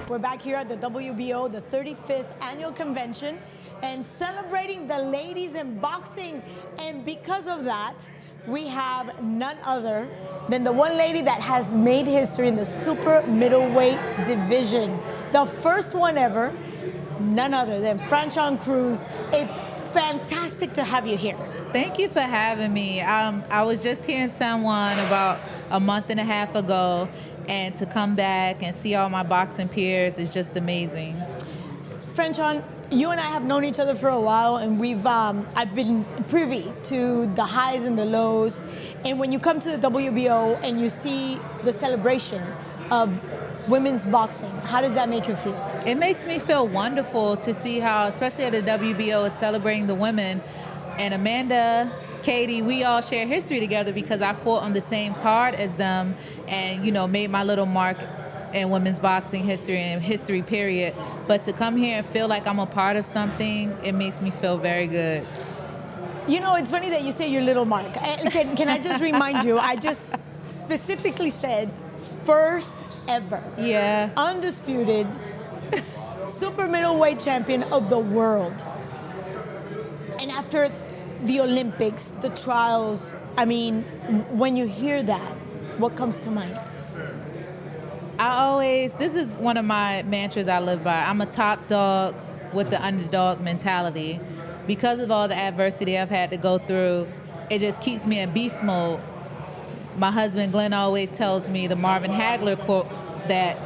We're back here at the WBO, the 35th annual convention, and celebrating the ladies in boxing. And because of that, we have none other than the one lady that has made history in the super middleweight division. The first one ever, none other than Franchon Cruz. It's fantastic to have you here. Thank you for having me. I was just here in San Juan about a month and a half ago, and to come back and see all my boxing peers is just amazing. Franchon, you and I have known each other for a while, and I've been privy to the highs and the lows. And when you come to the WBO and you see the celebration of women's boxing, how does that make you feel? It makes me feel wonderful to see how, especially at the WBO, is celebrating the women. And Amanda, Katie, we all share history together because I fought on the same card as them and, made my little mark in women's boxing history and history period. But to come here and feel like I'm a part of something, it makes me feel very good. It's funny that you say your little mark. Can I just remind you, I just specifically said first ever. Yeah. Undisputed super middleweight champion of the world. And after the Olympics, the trials, when you hear that, what comes to mind? This is one of my mantras I live by. I'm a top dog with the underdog mentality. Because of all the adversity I've had to go through, it just keeps me in beast mode. My husband Glenn always tells me the Marvin Hagler quote that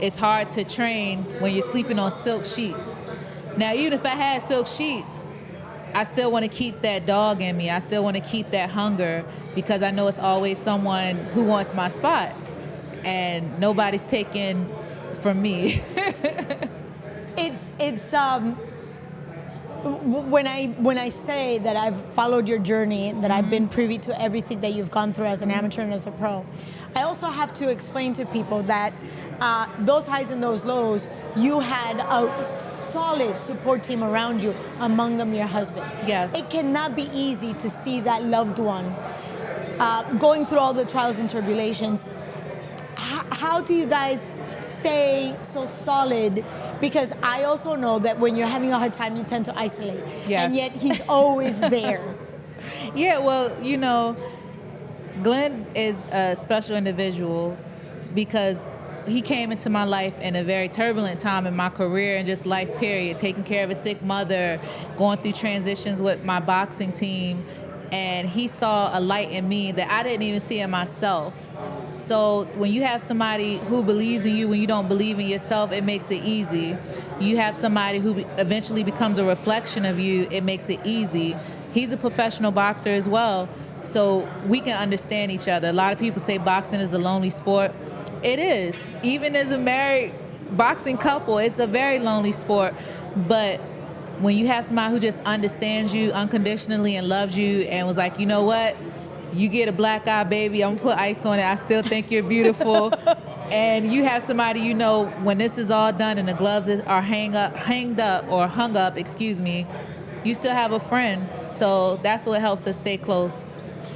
it's hard to train when you're sleeping on silk sheets. Now, even if I had silk sheets, I still want to keep that dog in me. I still want to keep that hunger because I know it's always someone who wants my spot, and nobody's taking from me. When I say that I've followed your journey, that I've been privy to everything that you've gone through as an amateur and as a pro, I also have to explain to people that those highs and those lows, you had a solid support team around you, among them your husband. Yes. It cannot be easy to see that loved one going through all the trials and tribulations. How do you guys stay so solid? Because I also know that when you're having a hard time, you tend to isolate. Yes. And yet he's always there. Yeah, well, Glenn is a special individual because he came into my life in a very turbulent time in my career and just life period, taking care of a sick mother, going through transitions with my boxing team, and he saw a light in me that I didn't even see in myself. So when you have somebody who believes in you when you don't believe in yourself, it makes it easy. You have somebody who eventually becomes a reflection of you, it makes it easy. He's a professional boxer as well, so we can understand each other. A lot of people say boxing is a lonely sport. It is. Even as a married boxing couple, it's a very lonely sport. But when you have somebody who just understands you unconditionally and loves you and was like, you know what? You get a black eye, baby, I'm gonna put ice on it. I still think you're beautiful. And you have somebody, when this is all done and the gloves are hung up, you still have a friend. So that's what helps us stay close.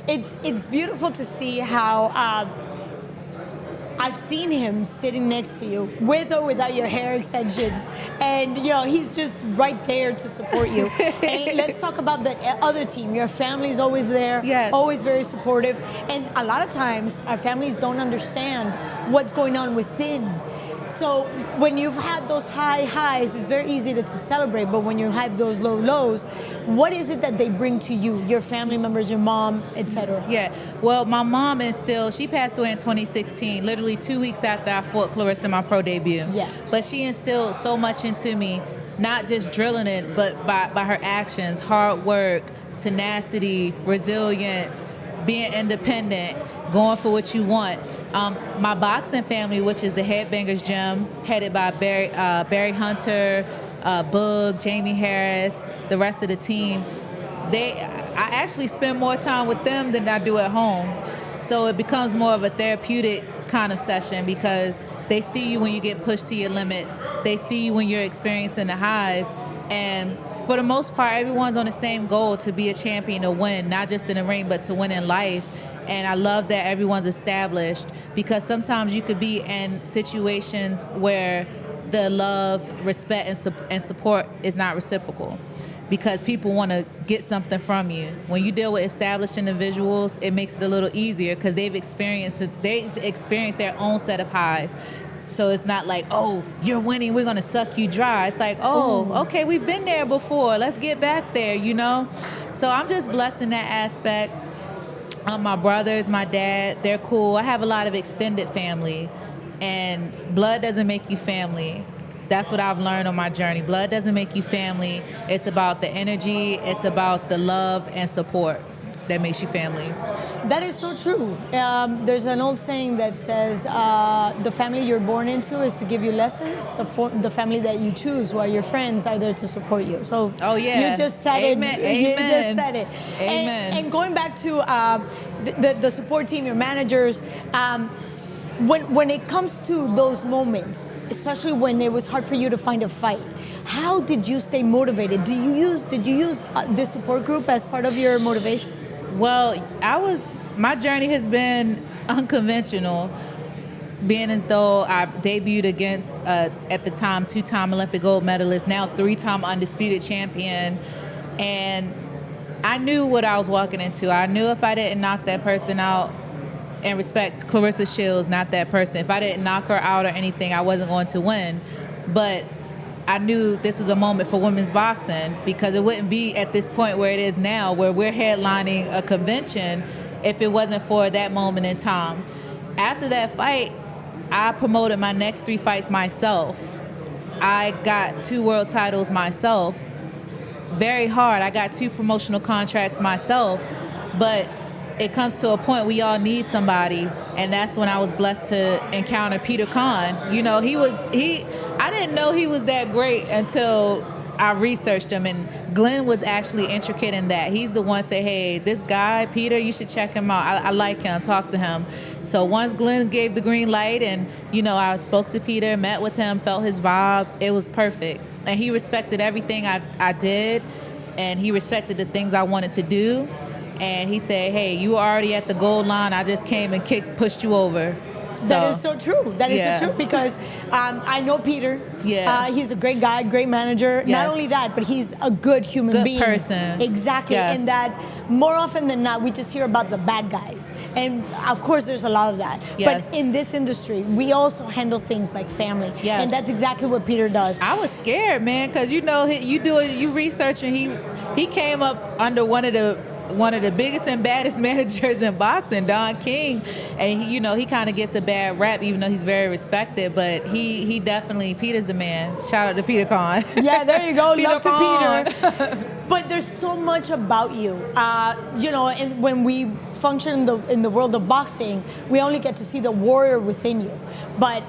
It's beautiful to see how I've seen him sitting next to you, with or without your hair extensions, and he's just right there to support you. And let's talk about the other team. Your family's always there, yes. Always very supportive, and a lot of times our families don't understand what's going on within. So when you've had those high highs, it's very easy to celebrate, but when you have those low lows, what is it that they bring to you, your family members, your mom, etc.? Yeah, well, my mom she passed away in 2016, literally 2 weeks after I fought Clarissa in my pro debut. Yeah. But she instilled so much into me, not just drilling it, but by her actions, hard work, tenacity, resilience, being independent, going for what you want. My boxing family, which is the Headbangers Gym, headed by Barry Hunter, Boog, Jamie Harris, the rest of the team, I actually spend more time with them than I do at home. So it becomes more of a therapeutic kind of session because They see you when you get pushed to your limits. They see you when you're experiencing the highs. And for the most part, everyone's on the same goal, to be a champion, to win, not just in the ring, but to win in life. And I love that everyone's established, because sometimes you could be in situations where the love, respect, and support is not reciprocal, because people want to get something from you. When you deal with established individuals, it makes it a little easier, because they've experienced their own set of highs. So it's not like, oh, you're winning, we're going to suck you dry. It's like, oh, okay, we've been there before. Let's get back there, you know? So I'm just blessed in that aspect. My brothers, my dad, they're cool. I have a lot of extended family, and blood doesn't make you family. That's what I've learned on my journey. Blood doesn't make you family. It's about the energy. It's about the love and support that makes you family. That is so true. There's an old saying that says, the family you're born into is to give you lessons. The family that you choose, while your friends are there to support you. So oh, yeah. You just said Amen. it. Amen. You just said it. Amen. And going back to the support team, your managers, when it comes to those moments, especially when it was hard for you to find a fight, how did you stay motivated? Did you use this support group as part of your motivation? Well, my journey has been unconventional, being as though I debuted against, at the time, 2-time Olympic gold medalist, now 3-time undisputed champion. And I knew what I was walking into. I knew if I didn't knock that person out, and respect Clarissa Shields, not that person, if I didn't knock her out or anything, I wasn't going to win. But I knew this was a moment for women's boxing, because it wouldn't be at this point where it is now, where we're headlining a convention, if it wasn't for that moment in time. After that fight, I promoted my next 3 fights myself. I got 2 world titles myself. Very hard. I got 2 promotional contracts myself. But it comes to a point we all need somebody, and that's when I was blessed to encounter Peter Kahn. You know, I didn't know he was that great until I researched him, and Glenn was actually intricate in that. He's the one say, hey, this guy, Peter, you should check him out. I like him, talk to him. So once Glenn gave the green light, and, you know, I spoke to Peter, met with him, felt his vibe, it was perfect. And he respected everything I did, and he respected the things I wanted to do. And he said, hey, you were already at the goal line. I just came and pushed you over. That is so true. That is so true, because I know Peter. Yeah. He's a great guy, great manager. Yes. Not only that, but he's a good human being. Good person. Exactly. Yes. And that more often than not, we just hear about the bad guys. And of course, there's a lot of that. Yes. But in this industry, we also handle things like family. Yes. And that's exactly what Peter does. I was scared, man, because you know, you research, and he came up under one of the biggest and baddest managers in boxing, Don King, and he kind of gets a bad rap, even though he's very respected. But he definitely, Peter's the man. Shout out to Peter Kahn. Yeah, there you go. Love Kahn. to Peter. But there's so much about you, and when we function in the world of boxing, we only get to see the warrior within you. But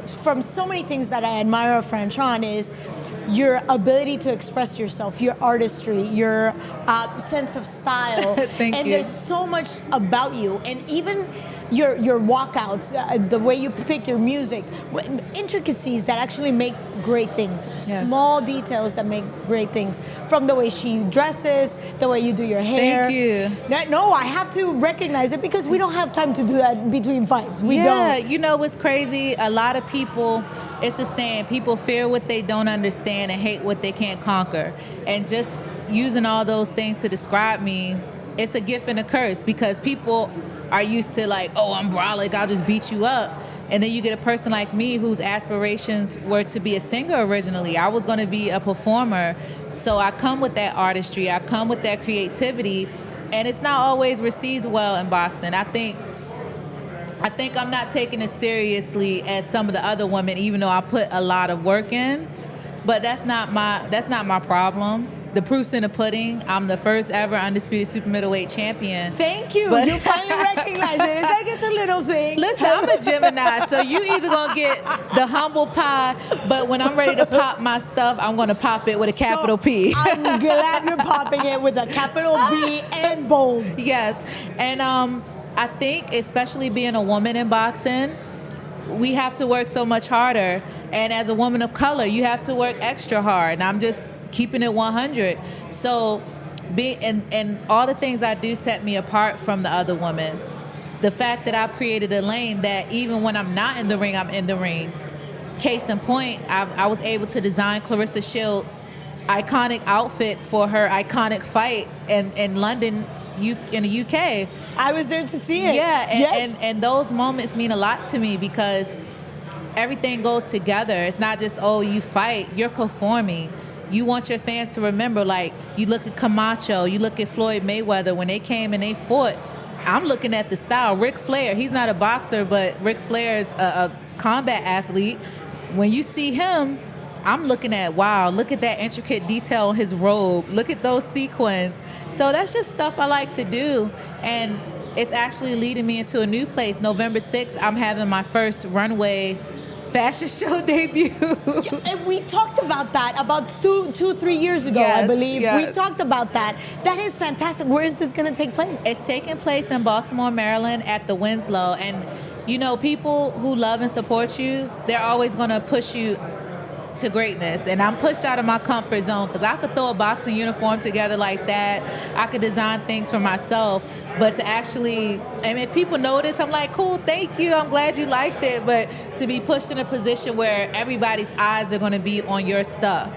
from so many things that I admire of Franchon is your ability to express yourself, your artistry, your sense of style. Thank and you. There's so much about you, and even your walkouts, the way you pick your music, intricacies that actually make great things. Yes. Small details that make great things. From the way she dresses, the way you do your hair. Thank you. No, I have to recognize it, because we don't have time to do that between fights. We don't. Yeah, you know what's crazy? A lot of people, it's the saying, people fear what they don't understand and hate what they can't conquer. And just using all those things to describe me, it's a gift and a curse, because people are used to like, oh, I'm brolic, I'll just beat you up. And then you get a person like me whose aspirations were to be a singer originally. I was going to be a performer. So I come with that artistry, I come with that creativity, and it's not always received well in boxing. I think I'm not taking it seriously as some of the other women, even though I put a lot of work in. But that's not my problem. The proof's in the pudding. I'm the first ever undisputed super middleweight champion. Thank you. You finally recognize it. It's like it's a little thing. Listen, I'm a Gemini, so you either gonna get the humble pie, but when I'm ready to pop my stuff, I'm gonna pop it with a capital P. I'm glad you're popping it with a capital B and bold. Yes, and I think especially being a woman in boxing, we have to work so much harder. And as a woman of color, you have to work extra hard. And I'm just keeping it 100. So and all the things I do set me apart from the other women. The fact that I've created a lane that even when I'm not in the ring, I'm in the ring. Case in point, I was able to design Clarissa Shields' iconic outfit for her iconic fight in London, in the UK. I was there to see it. Yeah, yes. and those moments mean a lot to me because everything goes together. It's not just, oh, you fight, you're performing. You want your fans to remember, like, you look at Camacho, you look at Floyd Mayweather, when they came and they fought, I'm looking at the style. Ric Flair, he's not a boxer, but Ric Flair is a combat athlete. When you see him, I'm looking at, wow, look at that intricate detail on his robe. Look at those sequins. So that's just stuff I like to do. And it's actually leading me into a new place. November 6th, I'm having my first runway fashion show debut. Yeah, and we talked about that about 3 years ago, Yes, I believe. yes. We talked about that. That is fantastic. Where is this going to take place? It's taking place in Baltimore, Maryland at the Winslow. And, you know, people who love and support you, they're always going to push you to greatness. And I'm pushed out of my comfort zone because I could throw a boxing uniform together like that. I could design things for myself. But to actually, and if people notice, I'm like, cool, thank you. I'm glad you liked it. But to be pushed in a position where everybody's eyes are going to be on your stuff.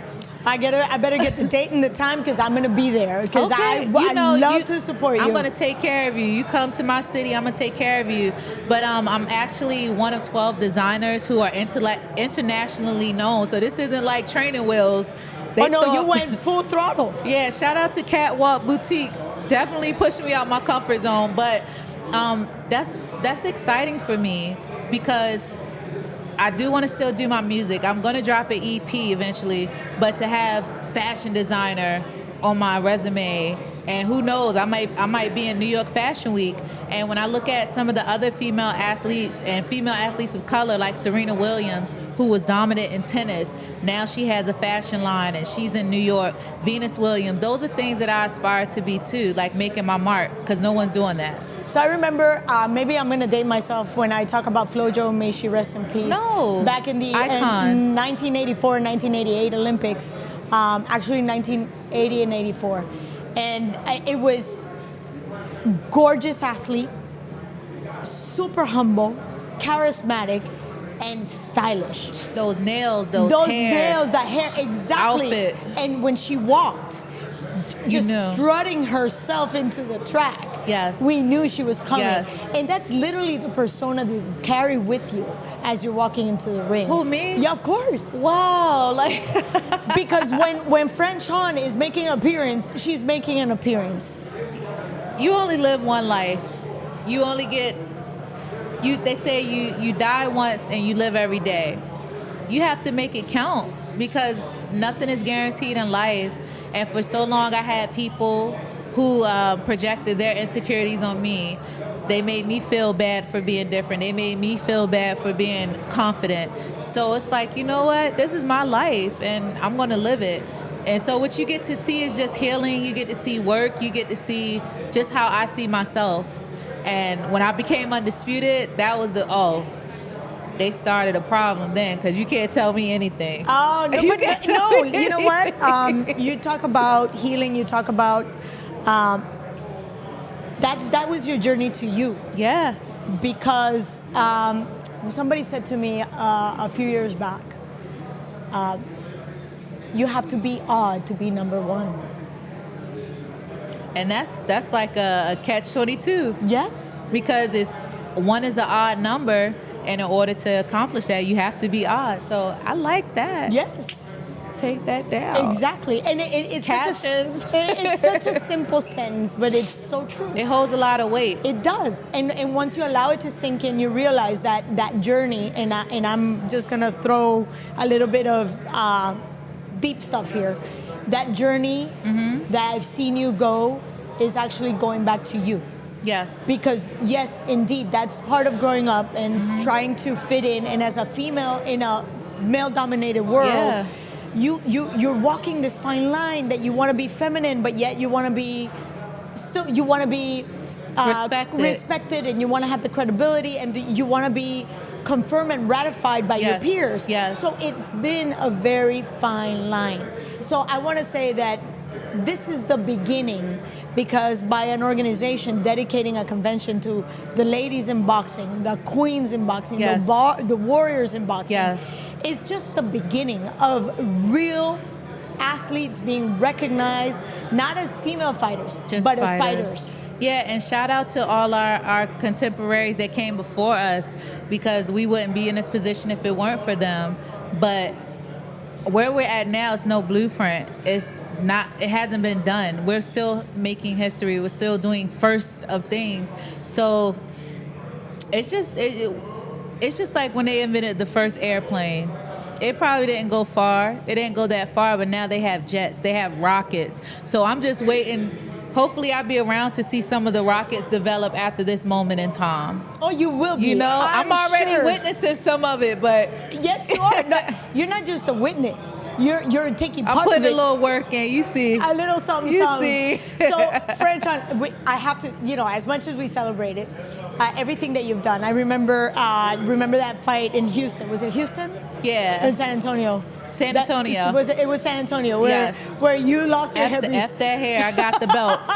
I better get the date and the time because I'm going to be there because I love to support you. I'm going to take care of you. You come to my city, I'm going to take care of you. But I'm actually one of 12 designers who are internationally known. So this isn't like training wheels. You went full throttle. Yeah, shout out to Catwalk Boutique. Definitely pushing me out my comfort zone. But that's exciting for me because I do want to still do my music. I'm going to drop an EP eventually, but to have fashion designer on my resume, and who knows, I might be in New York Fashion Week. And when I look at some of the other female athletes and female athletes of color like Serena Williams, who was dominant in tennis, now she has a fashion line and she's in New York. Venus Williams, those are things that I aspire to be too, like making my mark, because no one's doing that. So I remember, maybe I'm going to date myself when I talk about FloJo, may she rest in peace. No. Back in the 1984 and 1988 Olympics, actually 1980 and 84. And it was gorgeous athlete, super humble, charismatic, and stylish. Those nails, those hair, nails, that hair, exactly. Outfit. And when she walked, just strutting herself into the track. Yes. We knew she was coming. Yes. And that's literally the persona that you carry with you as you're walking into the ring. Who, me? Yeah, of course. Wow. Like because when Fran Sean is making an appearance, she's making an appearance. You only live one life. You only get, they say you die once and you live every day. You have to make it count because nothing is guaranteed in life. And for so long, I had people who projected their insecurities on me. They made me feel bad for being different. They made me feel bad for being confident. So it's like, you know what? This is my life, and I'm going to live it. And so what you get to see is just healing. You get to see work. You get to see just how I see myself. And when I became undisputed, that was they started a problem then because you can't tell me anything. Oh, no, you know what? You talk about healing. You talk about that was your journey to you. Yeah. Because somebody said to me a few years back, you have to be odd to be number one. And that's like a catch-22. Yes. Because one is an odd number, and in order to accomplish that, you have to be odd. So I like that. Yes. Take that down. Exactly. And it's such a simple sentence, but it's so true. It holds a lot of weight. It does. And once you allow it to sink in, you realize that journey, and I'm just going to throw a little bit of deep stuff here. That journey that I've seen you go is actually going back to you. Yes. Because yes, indeed, that's part of growing up and trying to fit in. And as a female in a male-dominated world, you're walking this fine line that you want to be feminine, but yet you want to be respected, and you want to have the credibility, and you want to be confirmed and ratified by your Yes, peers. yes. So it's been a very fine line. So I want to say that this is the beginning, because by an organization dedicating a convention to the ladies in boxing, the queens in boxing, Yes. the warriors in boxing, Yes. it's just the beginning of real athletes being recognized, not as female fighters, Just but as fighters. fighters. Yeah, and shout out to all our contemporaries that came before us, because we wouldn't be in this position if it weren't for them. But where we're at now is no blueprint. It hasn't been done. We're still making history. We're still doing first of things. So it's just like when they invented the first airplane. It probably didn't go far. It didn't go that far, but now they have jets. They have rockets. So I'm just waiting. Hopefully I'll be around to see some of the rockets develop after this moment in time. Oh, you will be. You know, I'm already sure. witnessing some of it, but Yes, you are. No, you're not just a witness. You're taking part I'm putting of it. a little work in. You see. A little something, You something. see. So, Franchon, I have to, as much as we celebrate it, everything that you've done. I remember that fight in Houston. Was it Houston? Yeah. In San Antonio. San Antonio. It was San Antonio Yes. where you lost your hip. F that hair. I got the belts.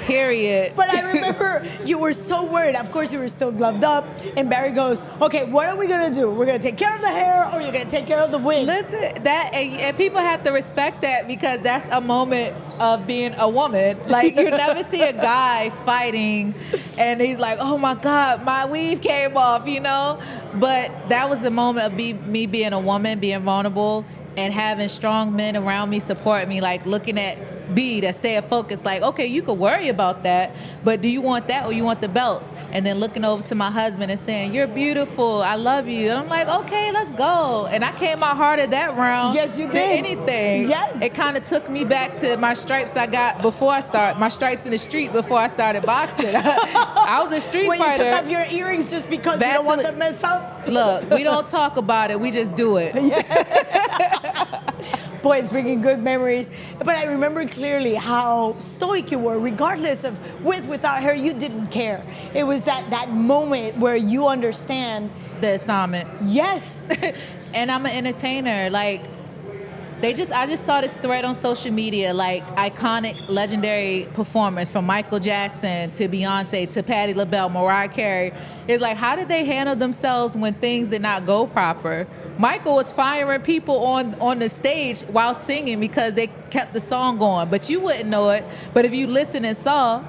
Period. But I remember you were so worried. Of course, you were still gloved up. And Barry goes, "Okay, what are we gonna do? We're gonna take care of the hair, or you're gonna take care of the wig." Listen, that and people have to respect that, because that's a moment of being a woman. Like, you never see a guy fighting and he's like, "Oh my God, my weave came off," you know. But that was the moment of me being a woman, being vulnerable, and having strong men around me support me, like looking at B that stay focused, like, okay, you could worry about that, but do you want that or you want the belts? And then looking over to my husband and saying, "You're beautiful, I love you." And I'm like, okay, let's go. And I came out harder that round. Yes, you than did. anything. Yes. It kind of took me back to my stripes I got before I started, my stripes in the street before I started boxing. I was a street When fighter. you took off your earrings just because you don't want them messed up. Look, we don't talk about it, we just do it. Boy, it's bringing good memories. But I remember clearly how stoic you were, regardless of without hair, you didn't care. It was that moment where you understand The assignment. Yes. And I'm an entertainer. Like, I just saw this thread on social media, like iconic, legendary performers from Michael Jackson to Beyonce to Patti LaBelle, Mariah Carey. It's like, how did they handle themselves when things did not go proper? Michael was firing people on the stage while singing because they kept the song going, but you wouldn't know it. But if you listen and saw,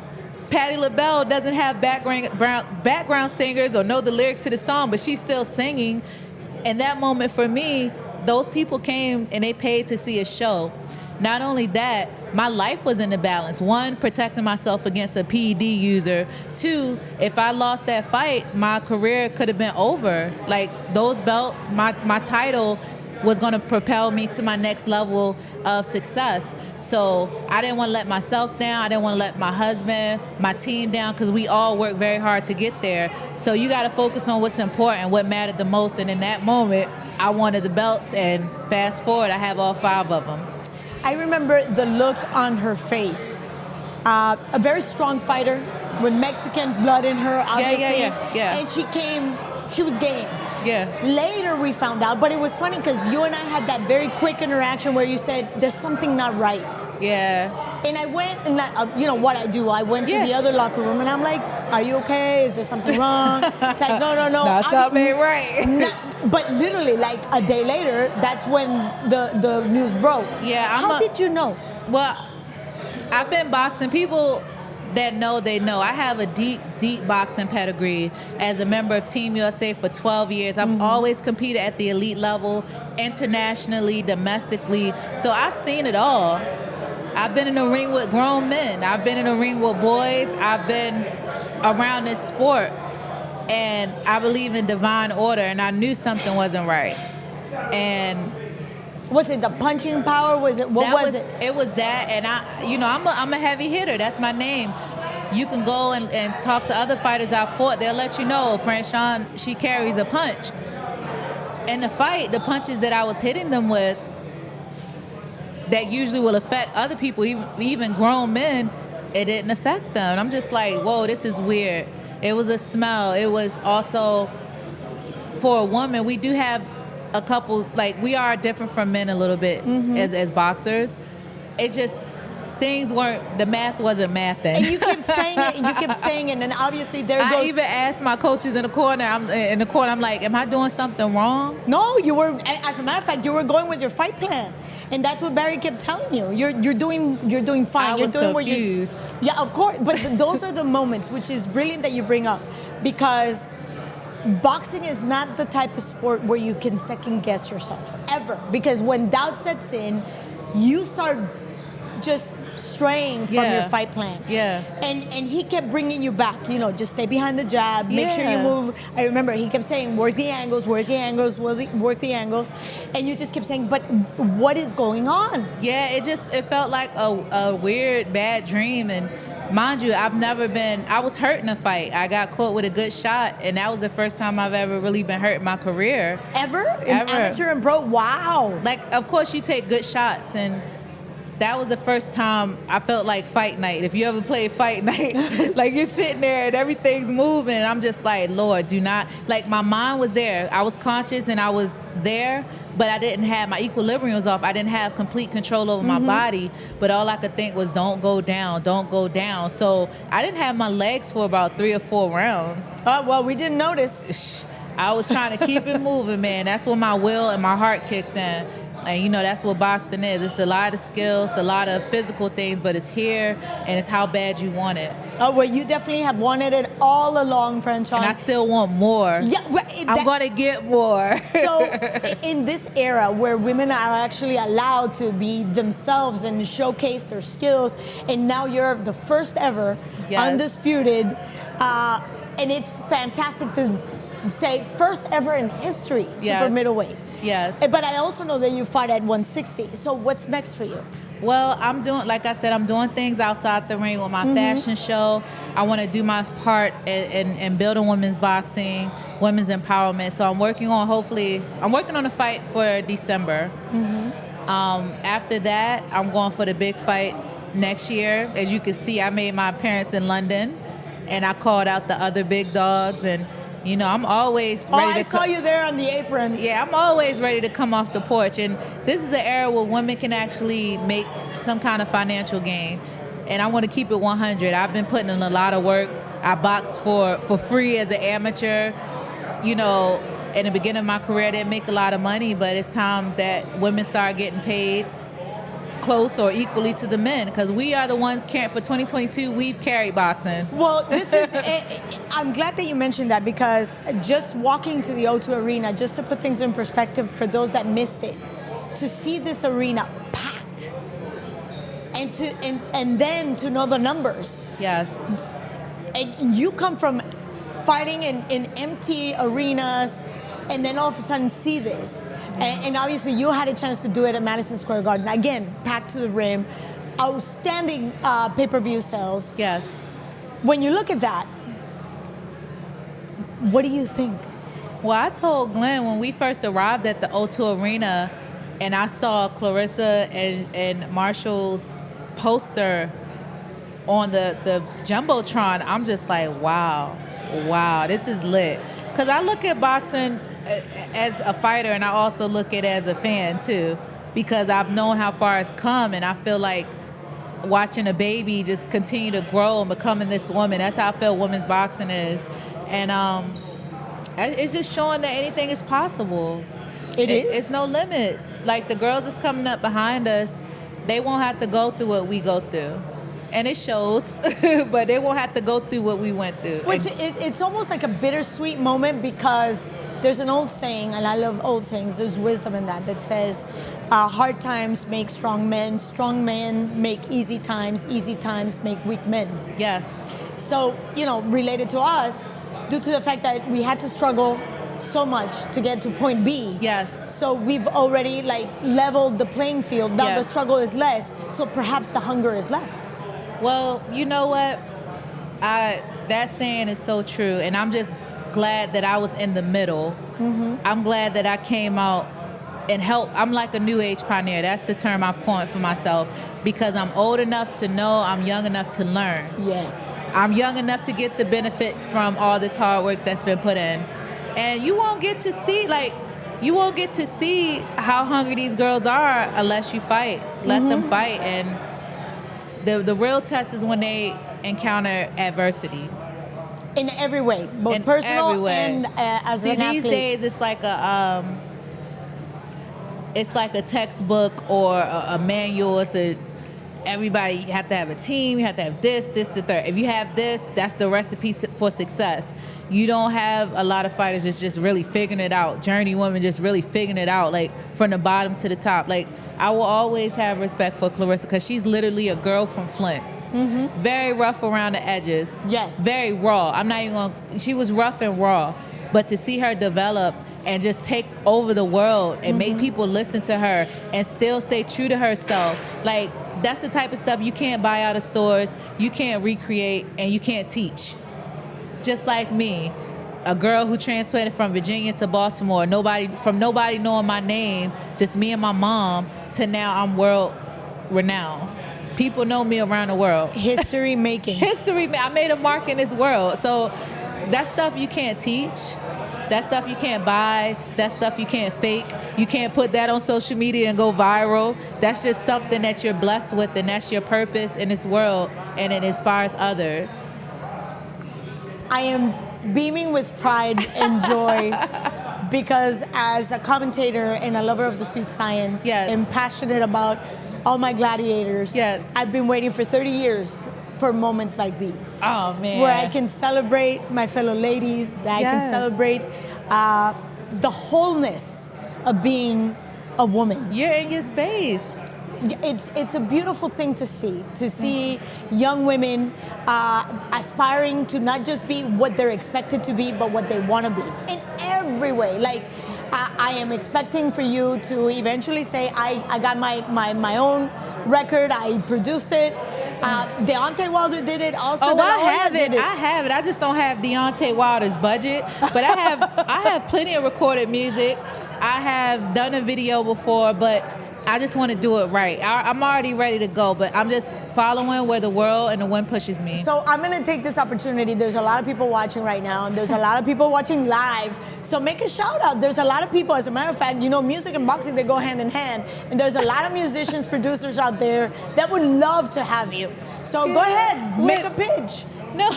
Patti LaBelle doesn't have background singers or know the lyrics to the song, but she's still singing. And that moment for me, those people came and they paid to see a show. Not only that, my life was in the balance. One, protecting myself against a PED user. Two, if I lost that fight, my career could have been over. Like, those belts, my title was going to propel me to my next level of success. So I didn't want to let myself down. I didn't want to let my husband, my team down, because we all worked very hard to get there. So you got to focus on what's important, what mattered the most. And in that moment, I wanted the belts, and fast forward, I have all 5 of them. I remember the look on her face. A very strong fighter with Mexican blood in her, obviously. Yeah. And she was game. Yeah. Later we found out, but it was funny because you and I had that very quick interaction where you said, there's something not right. Yeah. And I went, and you know what I do, I went to the other locker room and I'm like, are you okay? Is there something wrong? It's like, no. No, something ain't right. But literally, like a day later, that's when the news broke. Yeah. How did you know? Well, I've been boxing. People that know, they know. I have a deep boxing pedigree as a member of Team USA for 12 years. I've always competed at the elite level, internationally, domestically. So I've seen it all. I've been in the ring with grown men. I've been in the ring with boys. I've been around this sport. And I believe in divine order, and I knew something wasn't right. And was it the punching power? Was it what was it? It was that, and I'm a heavy hitter. That's my name. You can go and talk to other fighters I fought. They'll let you know, Franchon, she carries a punch. In the fight, the punches that I was hitting them with, that usually will affect other people, even grown men, it didn't affect them. And I'm just like, whoa, this is weird. It was a smell. It was also for a woman, we do have a couple, like, we are different from men a little bit as boxers. It's just the math wasn't mathing. And you keep saying it, and you keep saying it, and obviously there goes... I even asked my coaches in the corner, I'm like, am I doing something wrong? No, you were, as a matter of fact, you were going with your fight plan. And that's what Barry kept telling you. You're doing fine. I was confused. Yeah, of course. But those are the moments, which is brilliant that you bring up, because boxing is not the type of sport where you can second guess yourself, ever. Because when doubt sets in, you start just straying from your fight plan. Yeah. And he kept bringing you back, just stay behind the jab, make sure you move. I remember he kept saying, work the angles, work the angles, work the angles. And you just kept saying, but what is going on? Yeah, it felt like a weird, bad dream. And mind you, I was hurt in a fight. I got caught with a good shot, and that was the first time I've ever really been hurt in my career. Ever? Amateur and pro? Wow. Like, of course you take good shots, and that was the first time I felt like fight night. If you ever played fight night, like you're sitting there and everything's moving, and I'm just like, Lord, do not, like, my mind was there. I was conscious and I was there, but I didn't have, my equilibrium was off. I didn't have complete control over my body, but all I could think was, don't go down, don't go down. So I didn't have my legs for about 3 or 4 rounds. Well, we didn't notice. I was trying to keep it moving, man. That's when my will and my heart kicked in. And that's what boxing is. It's a lot of skills, a lot of physical things, but it's here, and it's how bad you want it. Oh, well, you definitely have wanted it all along, Franchon. And I still want more. Yeah, I'm going to get more. So in this era where women are actually allowed to be themselves and showcase their skills, and now you're the first ever, undisputed, and it's fantastic to say first ever in history, super middleweight. Yes. But I also know that you fight at 160. So what's next for you? Well, I'm doing things outside the ring with my fashion show. I want to do my part in building women's boxing, women's empowerment. So I'm working on a fight for December. After that, I'm going for the big fights next year. As you can see, I made my appearance in London, and I called out the other big dogs, and I'm always ready to... I saw you there on the apron. Yeah, I'm always ready to come off the porch. And this is an era where women can actually make some kind of financial gain. And I want to keep it 100. I've been putting in a lot of work. I boxed for free as an amateur. In the beginning of my career, I didn't make a lot of money, but it's time that women start getting paid close or equally to the men, because we are the ones carrying, for 2022, we've carried boxing. Well, I'm glad that you mentioned that, because just walking to the O2 Arena, just to put things in perspective for those that missed it, to see this arena packed, and then to know the numbers. Yes. And you come from fighting in empty arenas, and then all of a sudden see this. And obviously you had a chance to do it at Madison Square Garden. Again, packed to the rim, outstanding pay-per-view sales. Yes. When you look at that, what do you think? Well, I told Glenn when we first arrived at the O2 Arena, and I saw Clarissa and Marshall's poster on the Jumbotron, I'm just like, wow, this is lit. Because I look at boxing as a fighter, and I also look at it as a fan too, because I've known how far it's come, and I feel like watching a baby just continue to grow and becoming this woman. That's how I feel women's boxing is. And it's just showing that anything is possible. It's no limits. Like, the girls that's coming up behind us, they won't have to go through what we go through. And it shows, but they won't have to go through what we went through. Which it's almost like a bittersweet moment, because there's an old saying, and I love old sayings, there's wisdom in that says, hard times make strong men make easy times make weak men. Yes. So, related to us, due to the fact that we had to struggle so much to get to point B. Yes. So we've already leveled the playing field. Now the struggle is less, so perhaps the hunger is less. Well, you know what? That saying is so true, and I'm just glad that I was in the middle. I'm glad that I came out and helped. I'm like a new age pioneer. That's the term I've coined for myself, because I'm old enough to know, I'm young enough to learn. Yes. I'm young enough to get the benefits from all this hard work that's been put in. And you won't get to see how hungry these girls are unless you fight. Let them fight. And the real test is when they encounter adversity. In every way, both In personal every way. and as an athlete. These days it's like a textbook or a manual. Everybody, you have to have a team, you have to have this, the third. If you have this, that's the recipe for success. You don't have a lot of fighters that's just really figuring it out. Journey women just really figuring it out, like from the bottom to the top. Like, I will always have respect for Clarissa because she's literally a girl from Flint. Very rough around the edges. Yes. Very raw. I'm not even gonna, she was rough and raw. But to see her develop and just take over the world and make people listen to her and still stay true to herself, like, that's the type of stuff you can't buy out of stores, you can't recreate, and you can't teach. Just like me, a girl who transplanted from Virginia to Baltimore, nobody knowing my name, just me and my mom, to now I'm world renowned. People know me around the world. History making. I made a mark in this world. So that stuff you can't teach. That stuff you can't buy. That stuff you can't fake. You can't put that on social media and go viral. That's just something that you're blessed with, and that's your purpose in this world, and it inspires others. I am beaming with pride and joy because as a commentator and a lover of the sweet science, and passionate about all my gladiators, I've been waiting for 30 years for moments like these. Oh, man. Where I can celebrate my fellow ladies, that I can celebrate the wholeness of being a woman. You're in your space. It's a beautiful thing to see young women aspiring to not just be what they're expected to be, but what they want to be in every way. Like, I am expecting for you to eventually say, I got my own record, I produced it. Deontay Wilder did it. Oscar De La Hoya did it. I have it. I just don't have Deontay Wilder's budget, but I have plenty of recorded music. I have done a video before, but I just want to do it right. I'm already ready to go, but I'm just following where the world and the wind pushes me. So I'm going to take this opportunity. There's a lot of people watching right now, and there's a lot of people watching live. So make a shout out. There's a lot of people, as a matter of fact, you know, music and boxing, they go hand in hand. And there's a lot of musicians, producers out there that would love to have you. So go ahead, make a pitch. No.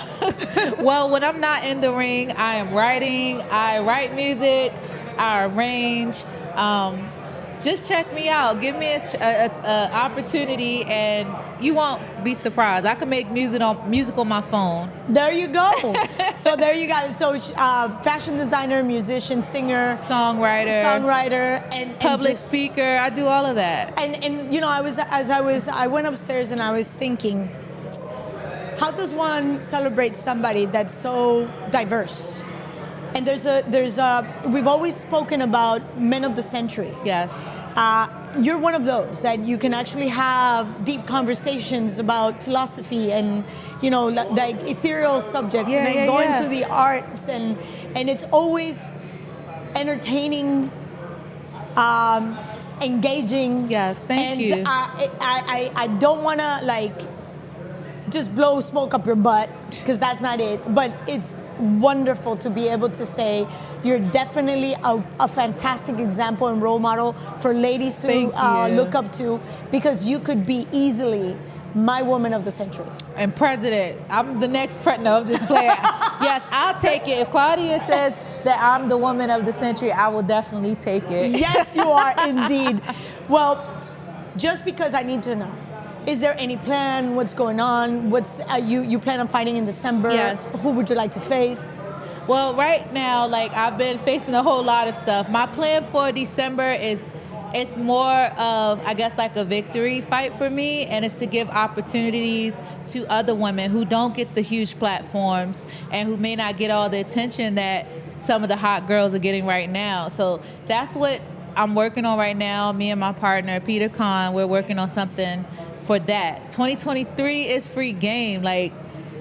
Well, when I'm not in the ring, I am writing. I write music. I arrange. Just check me out. Give me an opportunity, and you won't be surprised. I can make music on my phone. There you go. So there you go. So fashion designer, musician, singer, songwriter, and public speaker. I do all of that. And you know, I went upstairs and I was thinking, how does one celebrate somebody that's so diverse? And we've always spoken about men of the century. Yes. You're one of those that you can actually have deep conversations about philosophy and, you know, like ethereal subjects, and then go into the arts, and it's always entertaining, engaging. Yes, thank you. And I don't want to like just blow smoke up your butt, because that's not it. But it's wonderful to be able to say you're definitely a fantastic example and role model for ladies to look up to, because you could be easily my woman of the century. And president. I'm the next president. No, I'm just playing. Yes, I'll take it. If Claudia says that I'm the woman of the century, I will definitely take it. Yes, you are indeed. Well, just because I need to know, is there any plan? What's going on? What's you plan on fighting in December? Yes. Who would you like to face? Well, right now, like, I've been facing a whole lot of stuff. My plan for December it's more of, I guess, like a victory fight for me, and it's to give opportunities to other women who don't get the huge platforms and who may not get all the attention that some of the hot girls are getting right now. So that's what I'm working on right now. Me and my partner, Peter Kahn, we're working on something for that. 2023 is free game. Like,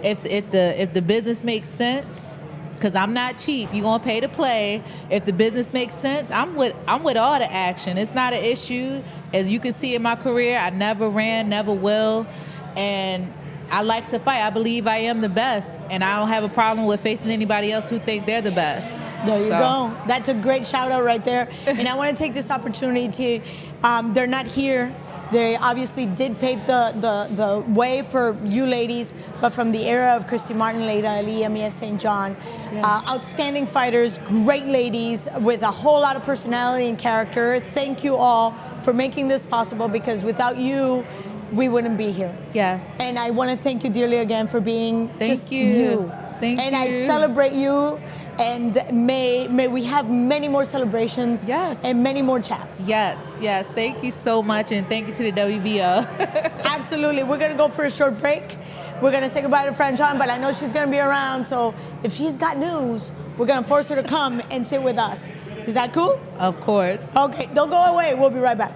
if the business makes sense, because I'm not cheap, you're gonna pay to play. If the business makes sense, I'm with all the action. It's not an issue. As you can see in my career, I never ran, never will, and I like to fight. I believe I am the best, and I don't have a problem with facing anybody else who think they're the best. There you So- go. That's a great shout out right there. And I want to take this opportunity to, they're not here. They obviously did pave the way for you ladies, but from the era of Christy Martin, Leda Aaliyah, Mia St. John, outstanding fighters, great ladies with a whole lot of personality and character. Thank you all for making this possible, because without you, we wouldn't be here. Yes. And I want to thank you dearly again for being just you. you. Thank and you. I celebrate you, and may we have many more celebrations. Yes. And many more chats. Yes, yes. Thank you so much, and thank you to the WBO. Absolutely. We're going to go for a short break. We're going to say goodbye to Franchon, but I know she's going to be around, so if she's got news, we're going to force her to come and sit with us. Is that cool? Of course. Okay, don't go away. We'll be right back.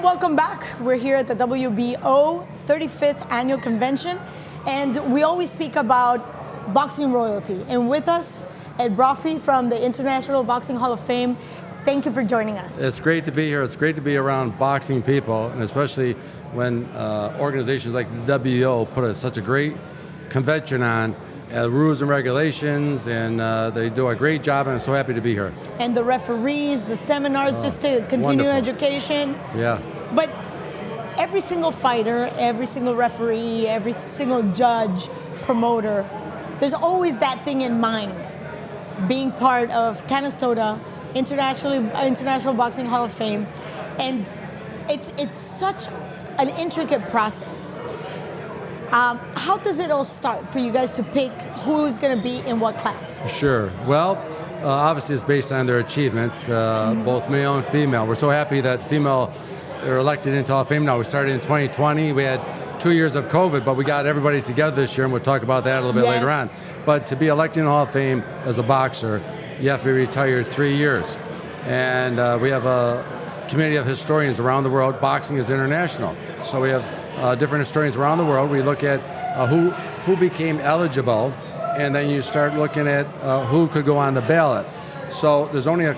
And welcome back. We're here at the WBO 35th Annual Convention, and we always speak about boxing royalty. And with us, Ed Brophy from the International Boxing Hall of Fame. Thank you for joining us. It's great to be here. It's great to be around boxing people, and especially when organizations like the WBO put such a great convention on, rules and regulations, and they do a great job, and I'm so happy to be here. And the referees, the seminars, just to continue wonderful. Education. Yeah. But every single fighter, every single referee, every single judge, promoter, there's always that thing in mind, being part of Canastota, International Boxing Hall of Fame, and it's such an intricate process. How does it all start for you guys to pick who's going to be in what class? Sure. Well, obviously it's based on their achievements, both male and female. We're so happy that female are elected into Hall of Fame now. We started in 2020. We had 2 years of COVID, but we got everybody together this year, and we'll talk about that a little bit later on. But to be elected in the Hall of Fame as a boxer, you have to be retired 3 years. And we have a community of historians around the world. Boxing is international. So we have different historians around the world. We look at who became eligible, and then you start looking at who could go on the ballot. So there's only a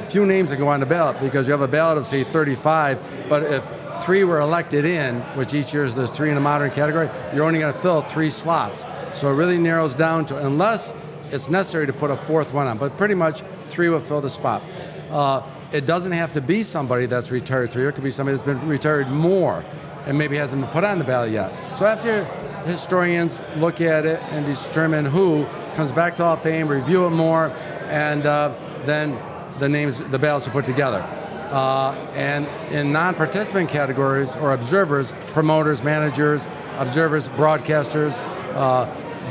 few names that go on the ballot, because you have a ballot of, say, 35, but if 3 were elected in, which each year there's 3 in the modern category, you're only going to fill 3 slots. So it really narrows down to, unless it's necessary to put a 4th one on, but pretty much 3 will fill the spot. It doesn't have to be somebody that's retired 3 years. It could be somebody that's been retired more and maybe hasn't been put on the ballot yet. So after historians look at it and determine who comes back to Hall of Fame, review it more, and then the ballots are put together. And in non-participant categories or observers, promoters, managers, observers, broadcasters,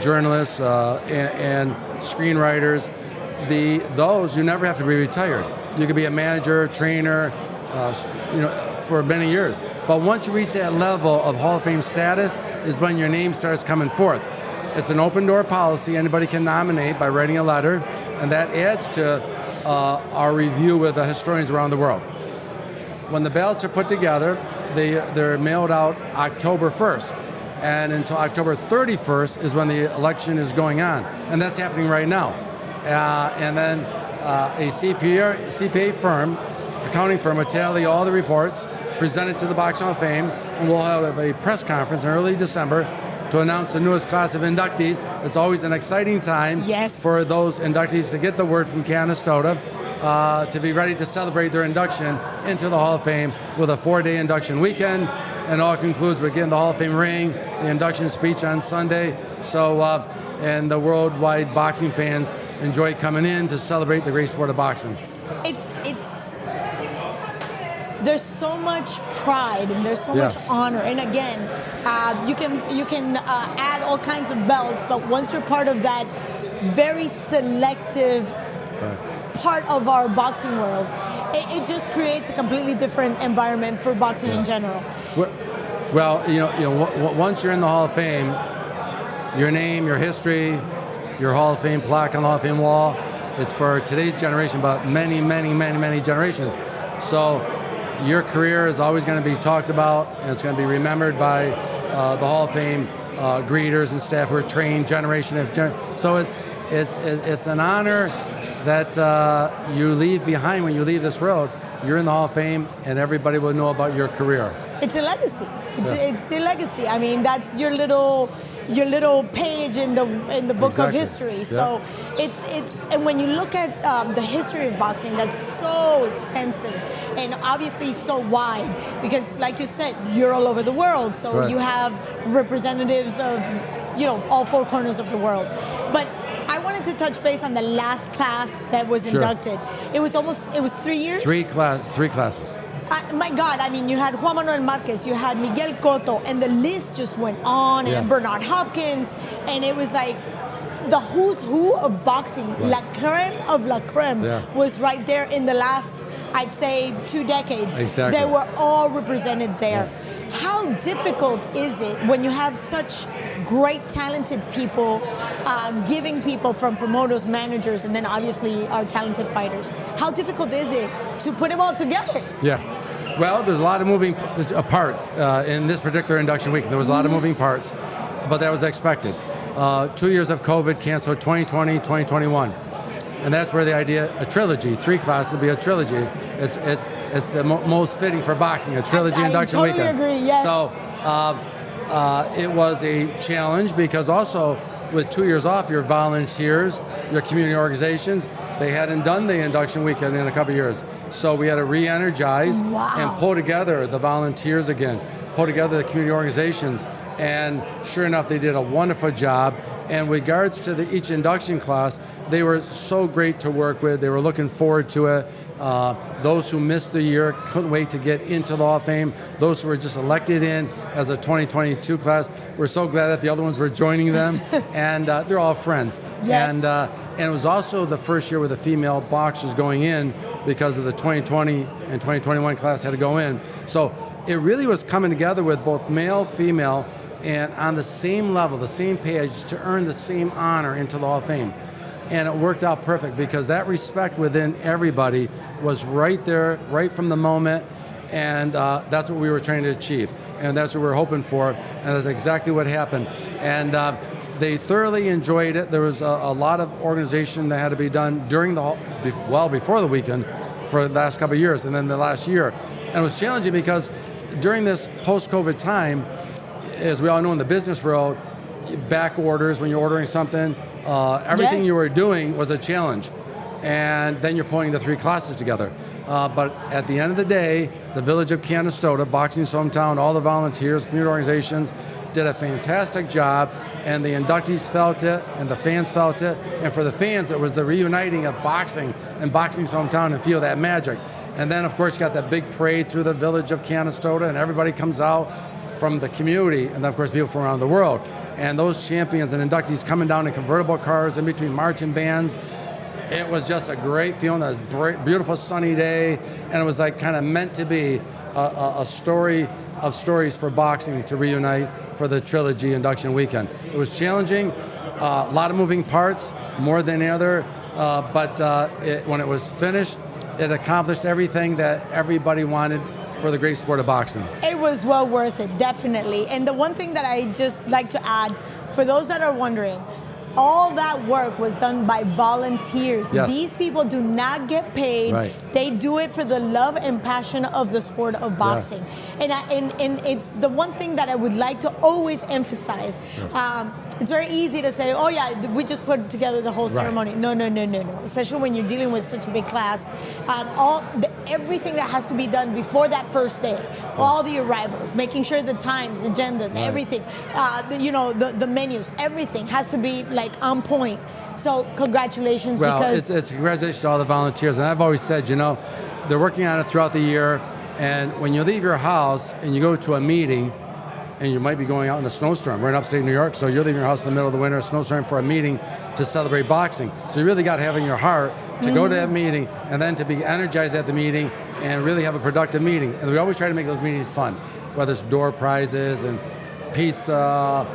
journalists, and screenwriters, those you never have to be retired. You could be a manager, trainer, for many years. But once you reach that level of Hall of Fame status is when your name starts coming forth. It's an open door policy. Anybody can nominate by writing a letter, and that adds to our review with the historians around the world. When the ballots are put together, they're mailed out October 1st. And until October 31st is when the election is going on. And that's happening right now. And then a CPA firm, accounting firm, will tally all the reports, present it to the Boxing Hall of Fame, and we'll have a press conference in early December to announce the newest class of inductees. It's always an exciting time for those inductees to get the word from Canastota, to be ready to celebrate their induction into the Hall of Fame with a 4-day induction weekend. And all concludes with getting the Hall of Fame ring, the induction speech on Sunday. So, and the worldwide boxing fans enjoy coming in to celebrate the great sport of boxing. There's so much pride and there's so much honor. And again, you can add all kinds of belts, but once you're part of that very selective part of our boxing world, it just creates a completely different environment for boxing in general. Well, once you're in the Hall of Fame, your name, your history, your Hall of Fame plaque on the Hall of Fame wall, it's for today's generation, but many, many, many, many generations. So your career is always going to be talked about, and it's going to be remembered by the Hall of Fame greeters and staff who are trained generation after generation. So it's an honor that you leave behind when you leave this world. You're in the Hall of Fame, and everybody will know about your career. It's a legacy. It's still legacy. I mean, that's your little page in the book of history. So it's and when you look at the history of boxing, that's so extensive and obviously so wide, because like you said, you're all over the world. So you have representatives of all 4 corners of the world. But I wanted to touch base on the last class that was inducted. It was 3 years? 3 classes. My God, I mean, you had Juan Manuel Marquez, you had Miguel Cotto, and the list just went on, and Bernard Hopkins, and it was like the who's who of boxing, la creme of la creme, was right there in the last, I'd say, 2 decades. Exactly. They were all represented there. How difficult is it when you have such great, talented people, giving people from promoters, managers, and then obviously our talented fighters? How difficult is it to put them all together? Yeah. Well, there's a lot of moving parts in this particular induction week. There was a lot of moving parts, but that was expected. 2 years of COVID canceled 2020, 2021. And that's where the idea, a trilogy, 3 classes would be a trilogy. It's the most fitting for boxing, a trilogy induction totally weekend. Agree, yes. So it was a challenge because also with 2 years off, your volunteers, your community organizations, they hadn't done the induction weekend in a couple of years. So we had to re-energize and pull together the volunteers again, pull together the community organizations. And sure enough, they did a wonderful job. And with regards to each induction class, they were so great to work with. They were looking forward to it. Those who missed the year couldn't wait to get into the Hall of Fame. Those who were just elected in as a 2022 class, we're so glad that the other ones were joining them. And they're all friends. Yes. And it was also the first year with the female boxers going in because of the 2020 and 2021 class had to go in. So it really was coming together with both male, female, and on the same level, the same page, to earn the same honor into the Hall of Fame. And it worked out perfect because that respect within everybody was right there, right from the moment, and that's what we were trying to achieve. And that's what we were hoping for, and that's exactly what happened. And they thoroughly enjoyed it. There was a lot of organization that had to be done during before the weekend for the last couple of years, and then the last year. And it was challenging because during this post-COVID time, as we all know in the business world, back orders when you're ordering something, everything you were doing was a challenge. And then you're pulling the 3 classes together. But at the end of the day, the village of Canastota, Boxing's hometown, all the volunteers, community organizations did a fantastic job, and the inductees felt it, and the fans felt it. And for the fans, it was the reuniting of boxing and Boxing's hometown and feel that magic. And then, of course, you got that big parade through the village of Canastota, and everybody comes out from the community, and then, of course, people from around the world. And those champions and inductees coming down in convertible cars in between marching bands. It was just a great feeling. It was a beautiful sunny day, and it was like kind of meant to be a story of stories for boxing to reunite for the trilogy induction weekend. It was challenging, a lot of moving parts, more than the other, but when it was finished, it accomplished everything that everybody wanted for the great sport of boxing. It was well worth it, definitely. And the one thing that I just like to add, for those that are wondering, all that work was done by volunteers. Yes. These people do not get paid. Right. They do it for the love and passion of the sport of boxing. Yeah. And it's the one thing that I would like to always emphasize. Yes. It's very easy to say, oh yeah, we just put together the whole ceremony. Right. No. Especially when you're dealing with such a big class. Everything that has to be done before that first day, all the arrivals, making sure the times, agendas, everything, the menus, everything has to be like on point. So congratulations. Well, because it's congratulations to all the volunteers. And I've always said, they're working on it throughout the year. And when you leave your house and you go to a meeting, and you might be going out in a snowstorm. We're in upstate New York, so you're leaving your house in the middle of the winter, a snowstorm, for a meeting to celebrate boxing. So you really got to have in your heart to go to that meeting and then to be energized at the meeting and really have a productive meeting. And we always try to make those meetings fun, whether it's door prizes and pizza,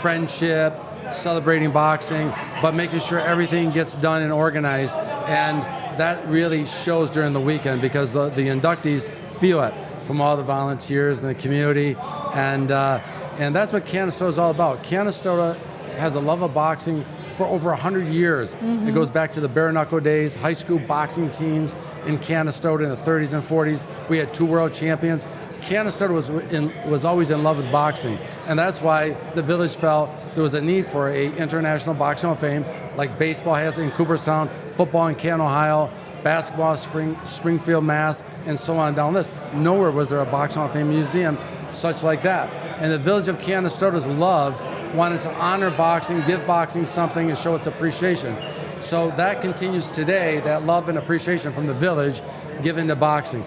friendship, celebrating boxing, but making sure everything gets done and organized. And that really shows during the weekend because the inductees feel it from all the volunteers in the community, and that's what Canastota is all about. Canastota has a love of boxing for over 100 years. It goes back to the bare knuckle days, high school boxing teams in Canastota in the 30s and 40s. We had 2 world champions. Canastota was always in love with boxing, and that's why the village felt there was a need for an international boxing hall of fame, like baseball has in Cooperstown, football in Canton, Ohio, basketball, Springfield, Mass, and so on down the list. Nowhere was there a boxing hall of fame museum such like that. And the village of Canastota's love wanted to honor boxing, give boxing something, and show its appreciation. So that continues today, that love and appreciation from the village given to boxing.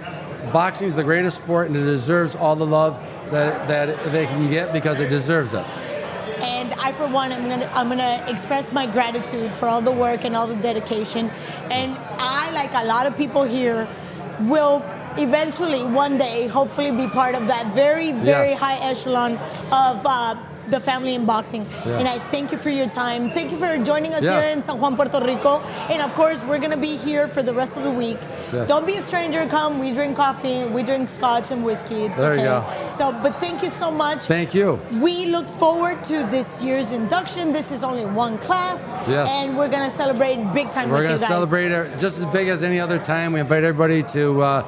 Boxing is the greatest sport, and it deserves all the love that they can get because it deserves it. And I, for one, I'm gonna express my gratitude for all the work and all the dedication. And I, like a lot of people here, will eventually, one day, hopefully be part of that very, very high echelon of the family in boxing. Yeah. And I thank you for your time. Thank you for joining us Yes. here in San Juan, Puerto Rico. And of course, we're going to be here for the rest of the week. Yes. Don't be a stranger. Come. We drink coffee. We drink scotch and whiskey. It's There okay. you go. So, but thank you so much. Thank you. We look forward to this year's induction. This is only one class. Yes. And we're going to celebrate big time We're with going you to guys. celebrate it just as big as any other time. We invite everybody to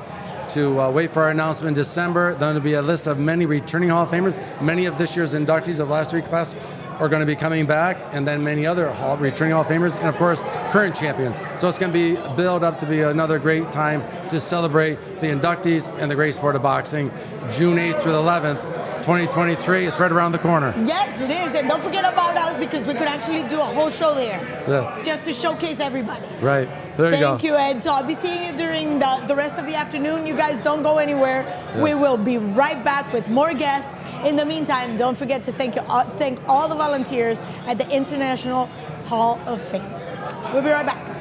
wait for our announcement in December. Then there'll be a list of many returning Hall of Famers. Many of this year's inductees of last week's class are going to be coming back, and then many other returning Hall of Famers, and of course, current champions. So it's going to be build up to be another great time to celebrate the inductees and the great sport of boxing. June 8th through the 11th, 2023. It's right around the corner. Yes, it is. And don't forget about us because we could actually do a whole show there. Yes. Just to showcase everybody. Right. There you go. Thank you, Ed. So I'll be seeing you during the rest of the afternoon. You guys don't go anywhere. Yes. We will be right back with more guests. In the meantime, don't forget to thank all the volunteers at the International Hall of Fame. We'll be right back.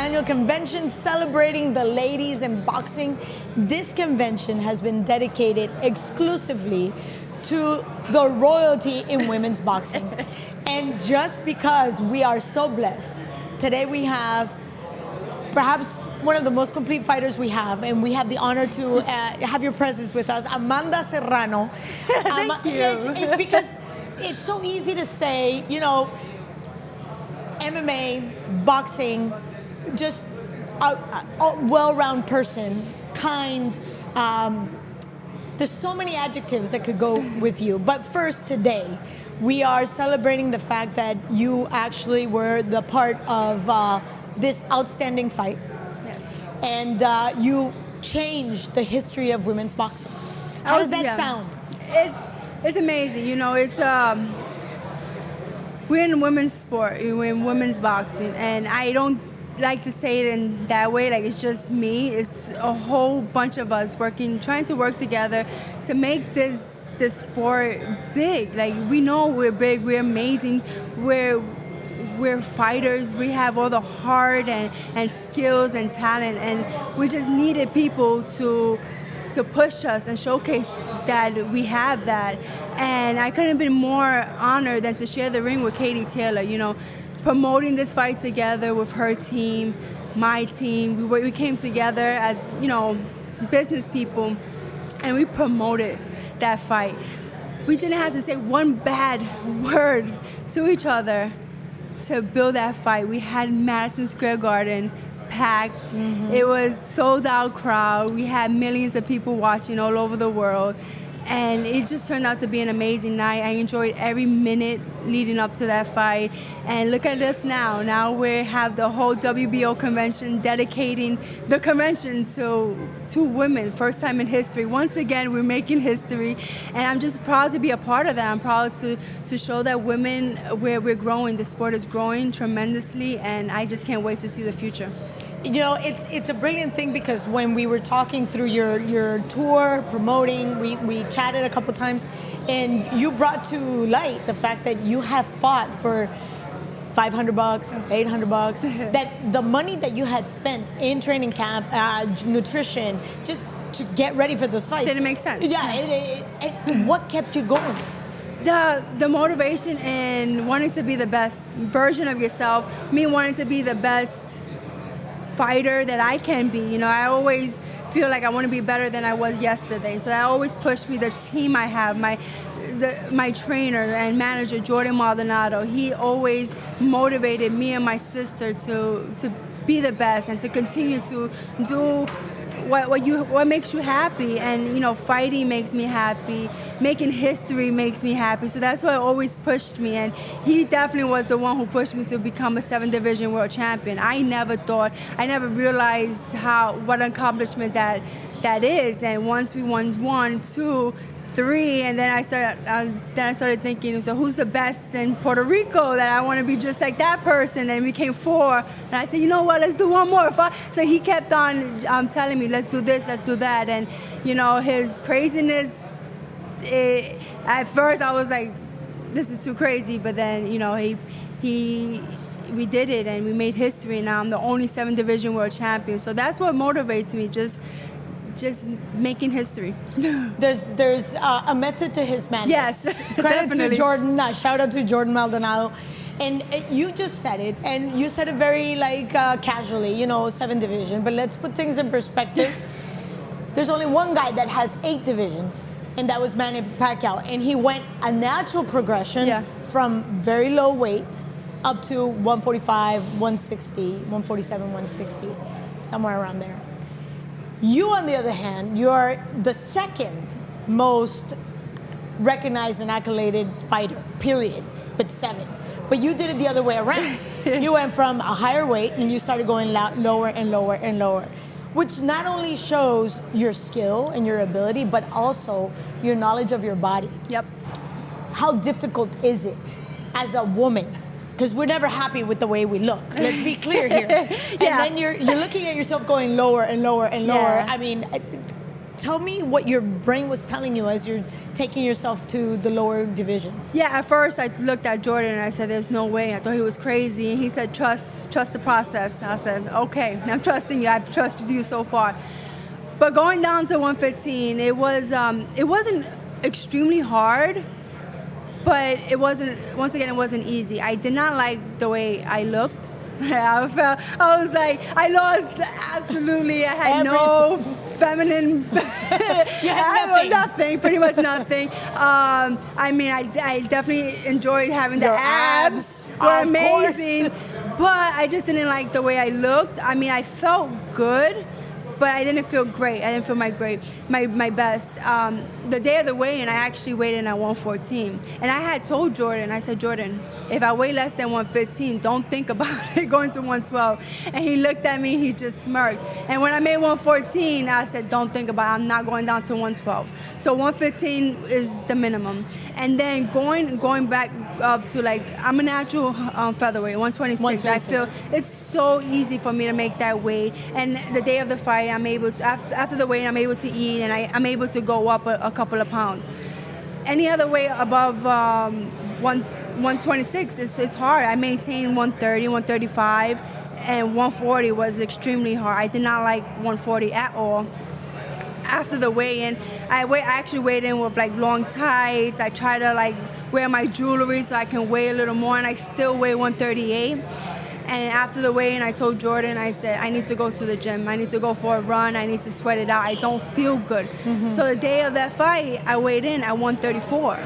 annual convention celebrating the ladies in boxing. This convention has been dedicated exclusively to the royalty in women's boxing. And just because we are so blessed, today we have perhaps one of the most complete fighters we have, and we have the honor to have your presence with us, Amanda Serrano. Thank you. Because it's so easy to say, you know, MMA, boxing, just a well-rounded person, kind. There's so many adjectives that could go with you. But first, today, we are celebrating the fact that you actually were the part of this outstanding fight. Yes. And you changed the history of women's boxing. How does that sound? It's amazing. You know, it's we're in women's sport, we're in women's boxing, and I don't like to say it in that way, like it's just me. It's a whole bunch of us trying to work together to make this sport big. Like, we know we're big, we're amazing, we're fighters, we have all the heart and skills and talent, and we just needed people to push us and showcase that we have that. And I couldn't have been more honored than to share the ring with Katie Taylor, you know, promoting this fight together with her team, my team. We came together as, you know, business people, and we promoted that fight. We didn't have to say one bad word to each other to build that fight. We had Madison Square Garden packed. Mm-hmm. It was sold out crowd. We had millions of people watching all over the world. And it just turned out to be an amazing night. I enjoyed every minute leading up to that fight. And look at us now. Now we have the whole WBO convention dedicating the convention to women. First time in history. Once again, we're making history. And I'm just proud to be a part of that. I'm proud to show that women, we're growing. The sport is growing tremendously. And I just can't wait to see the future. You know, it's a brilliant thing, because when we were talking through your tour, promoting, we chatted a couple times, and you brought to light the fact that you have fought for $500, $800, that the money that you had spent in training camp, nutrition, just to get ready for those fights. Didn't make sense. Yeah, what kept you going? The motivation and wanting to be the best version of yourself, me wanting to be the best fighter that I can be. You know, I always feel like I want to be better than I was yesterday. So that always pushed me. The team I have, my trainer and manager, Jordan Maldonado, he always motivated me and my sister to be the best and to continue to do what makes you happy. And, you know, fighting makes me happy. Making history makes me happy. So that's what always pushed me. And he definitely was the one who pushed me to become a 7-division world champion. I never realized what an accomplishment that is. And once we won 1, 2, 3, and then I started thinking, so who's the best in Puerto Rico that I want to be just like that person? And it became 4, and I said, you know what, let's do 1 more. So he kept on telling me, let's do this, let's do that. And, you know, his craziness, at first I was like, this is too crazy, but then, you know, we did it, and we made history, and now I'm the only 7-division world champion. So that's what motivates me, just making history. There's a method to his madness. Yes, Credit definitely. to Jordan. Shout out to Jordan Maldonado. And you just said it, and you said it very casually, you know, 7-division. But let's put things in perspective. There's only one guy that has 8 divisions, and that was Manny Pacquiao. And he went a natural progression from very low weight up to 145, 160, 147, 160, somewhere around there. You, on the other hand, you're the second most recognized and accoladed fighter, period, with 7. But you did it the other way around. You went from a higher weight and you started going lower and lower and lower, which not only shows your skill and your ability, but also your knowledge of your body. Yep. How difficult is it as a woman? Because we're never happy with the way we look. Let's be clear here. And then you're looking at yourself going lower and lower and lower. Yeah. I mean, tell me what your brain was telling you as you're taking yourself to the lower divisions. Yeah, at first I looked at Jordan and I said, there's no way. I thought he was crazy. And he said, trust the process. I said, okay, I'm trusting you. I've trusted you so far. But going down to 115, it wasn't extremely hard, but it wasn't easy. I did not like the way I looked. I was like, I lost absolutely. I had no feminine. Nothing, pretty much nothing. I mean, I definitely enjoyed having the abs. Were amazing, but I just didn't like the way I looked. I mean, I felt good, but I didn't feel great. I didn't feel my best. The day of the weigh-in, I actually weighed in at 114. And I had told Jordan, I said, Jordan, if I weigh less than 115, don't think about it going to 112. And he looked at me, he just smirked. And when I made 114, I said, don't think about it, I'm not going down to 112. So 115 is the minimum. And then going back up to, like, I'm a natural featherweight, 126. I feel it's so easy for me to make that weight. And the day of the fight, I'm able to, after the weigh, I'm able to eat, and I'm able to go up a couple of pounds. Any other weight above 126 is hard. I maintained 130, 135, and 140 was extremely hard. I did not like 140 at all. After the weigh-in, I actually weighed in with, like, long tights. I try to, like, wear my jewelry so I can weigh a little more, and I still weigh 138. And after the weigh-in, I told Jordan, I said, I need to go to the gym. I need to go for a run. I need to sweat it out. I don't feel good. Mm-hmm. So the day of that fight, I weighed in at 134.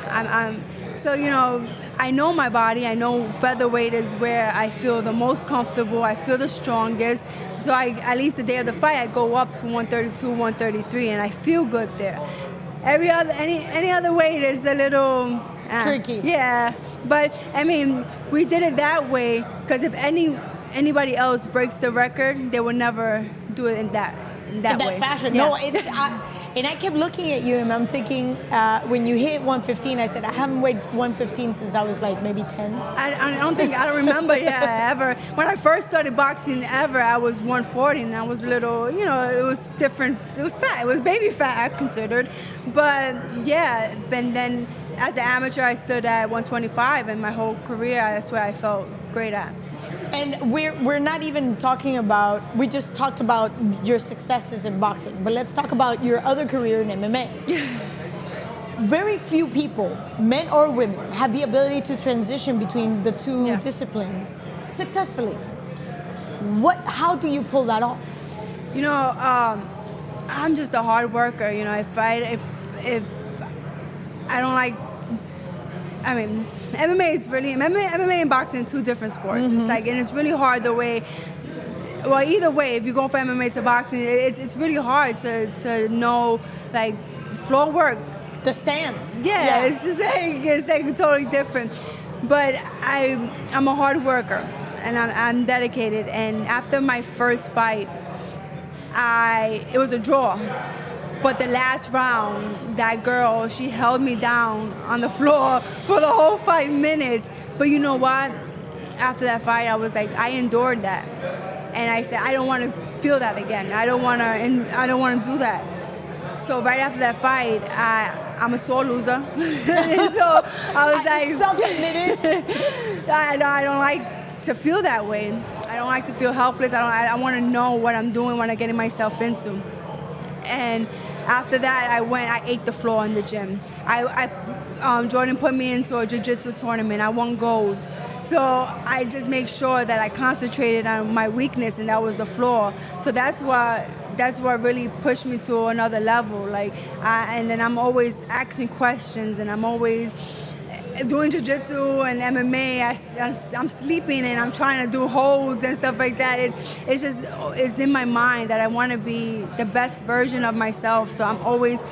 So, you know, I know my body. I know featherweight is where I feel the most comfortable. I feel the strongest. So at least the day of the fight, I go up to 132, 133, and I feel good there. Any other weight is a little tricky. Yeah, but I mean, we did it that way because if anybody else breaks the record, they will never do it in that way. Fashion. Yeah. No, it's. And I kept looking at you, and I'm thinking, when you hit 115, I said, I haven't weighed 115 since I was like maybe 10. I don't remember, ever. When I first started boxing I was 140, and I was a little, you know, it was different. It was fat. It was baby fat, I considered. But yeah, and then as an amateur, I stood at 125, and my whole career, that's where I felt great at. And we're not even talking about, we just talked about your successes in boxing, but let's talk about your other career in MMA. Very few people, men or women, have the ability to transition between the two disciplines successfully. How do you pull that off? You know, I'm just a hard worker. You know, if I don't like, I mean, MMA and boxing are two different sports. Mm-hmm. It's like, and it's really hard the way. Well, either way, if you go from MMA to boxing, it's really hard to know, like, floor work, the stance. Yeah. It's just like totally different. But I'm a hard worker, and I'm dedicated. And after my first fight, it was a draw. But the last round, that girl, she held me down on the floor for the whole 5 minutes. But you know what? After that fight, I was like, I endured that. And I said, I don't want to feel that again. I don't want to do that. So right after that fight, I'm a sore loser. So I was like, self-admitted. I don't like to feel that way. I don't like to feel helpless. I want to know what I'm doing, what I'm getting myself into. And after that, I ate the floor in the gym. Jordan put me into a jiu-jitsu tournament. I won gold. So I just make sure that I concentrated on my weakness, and that was the floor. So that's what really pushed me to another level. Like, and then I'm always asking questions, and I'm always doing jiu-jitsu and MMA. I'm sleeping and I'm trying to do holds and stuff like that. It's in my mind that I want to be the best version of myself. So I'm always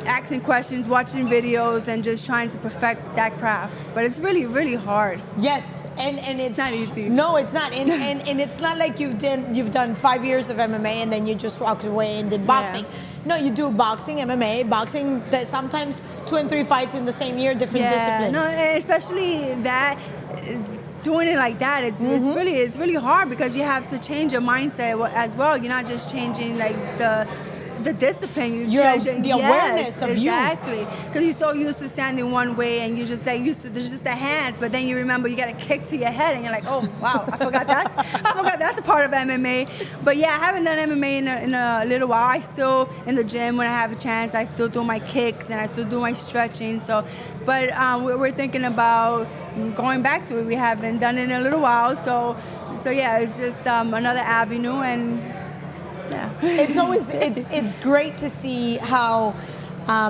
asking questions, watching videos, and just trying to perfect that craft. But it's really, really hard. Yes, and it's not easy. No, it's not. And it's not like you've done 5 years of MMA and then you just walked away and did boxing. Yeah. No, you do boxing, MMA, boxing, that sometimes 2 and 3 fights in the same year, different disciplines. No, especially that, doing it like that, it's really hard because you have to change your mindset as well. You're not just changing like the discipline. The awareness of you. Exactly. Because you're so used to standing one way and you just like used to, there's just the hands, but then you remember you got a kick to your head and you're like, oh, wow, I forgot that's a part of MMA. But yeah, I haven't done MMA in a little while. I still, in the gym, when I have a chance, I still do my kicks and I still do my stretching. So, but we're thinking about going back to it. We haven't done it in a little while. So yeah, it's just another avenue, and yeah. It's great to see how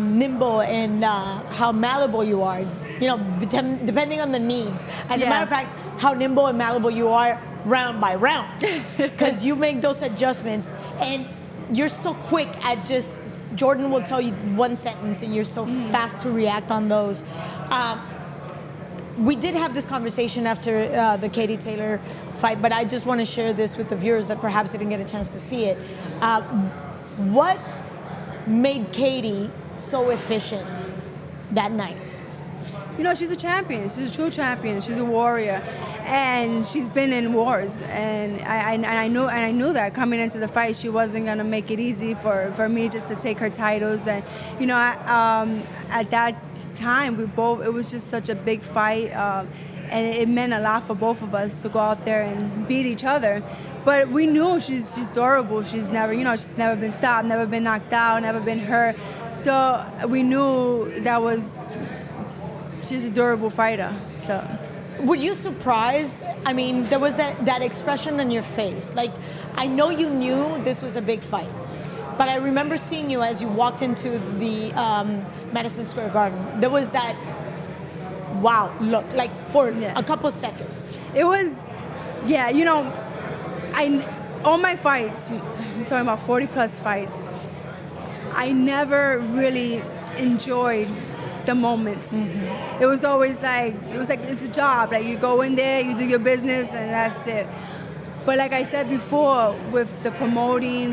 nimble and how malleable you are. You know, depending on the needs. As a matter of fact, how nimble and malleable you are round by round, because you make those adjustments, and you're so quick at just. Jordan will tell you one sentence, and you're so fast to react on those. We did have this conversation after the Katie Taylor fight, but I just want to share this with the viewers that perhaps didn't get a chance to see it. What made Katie so efficient that night? You know, she's a champion. She's a true champion. She's a warrior, and she's been in wars. And I knew that coming into the fight, she wasn't gonna make it easy for me just to take her titles. And you know, at that time, it was just such a big fight, and it meant a lot for both of us to go out there and beat each other. But we knew she's durable. She's never been stopped, never been knocked out, never been hurt. So we knew she's a durable fighter. So, were you surprised? I mean, there was that expression on your face. Like, I know you knew this was a big fight, but I remember seeing you as you walked into the Madison Square Garden. There was that wow look, like for a couple seconds. It was, you know, all my fights, I'm talking about 40 plus fights, I never really enjoyed the moments. It was always like, it's a job. Like, you go in there, you do your business, and that's it. But like I said before, with the promotion,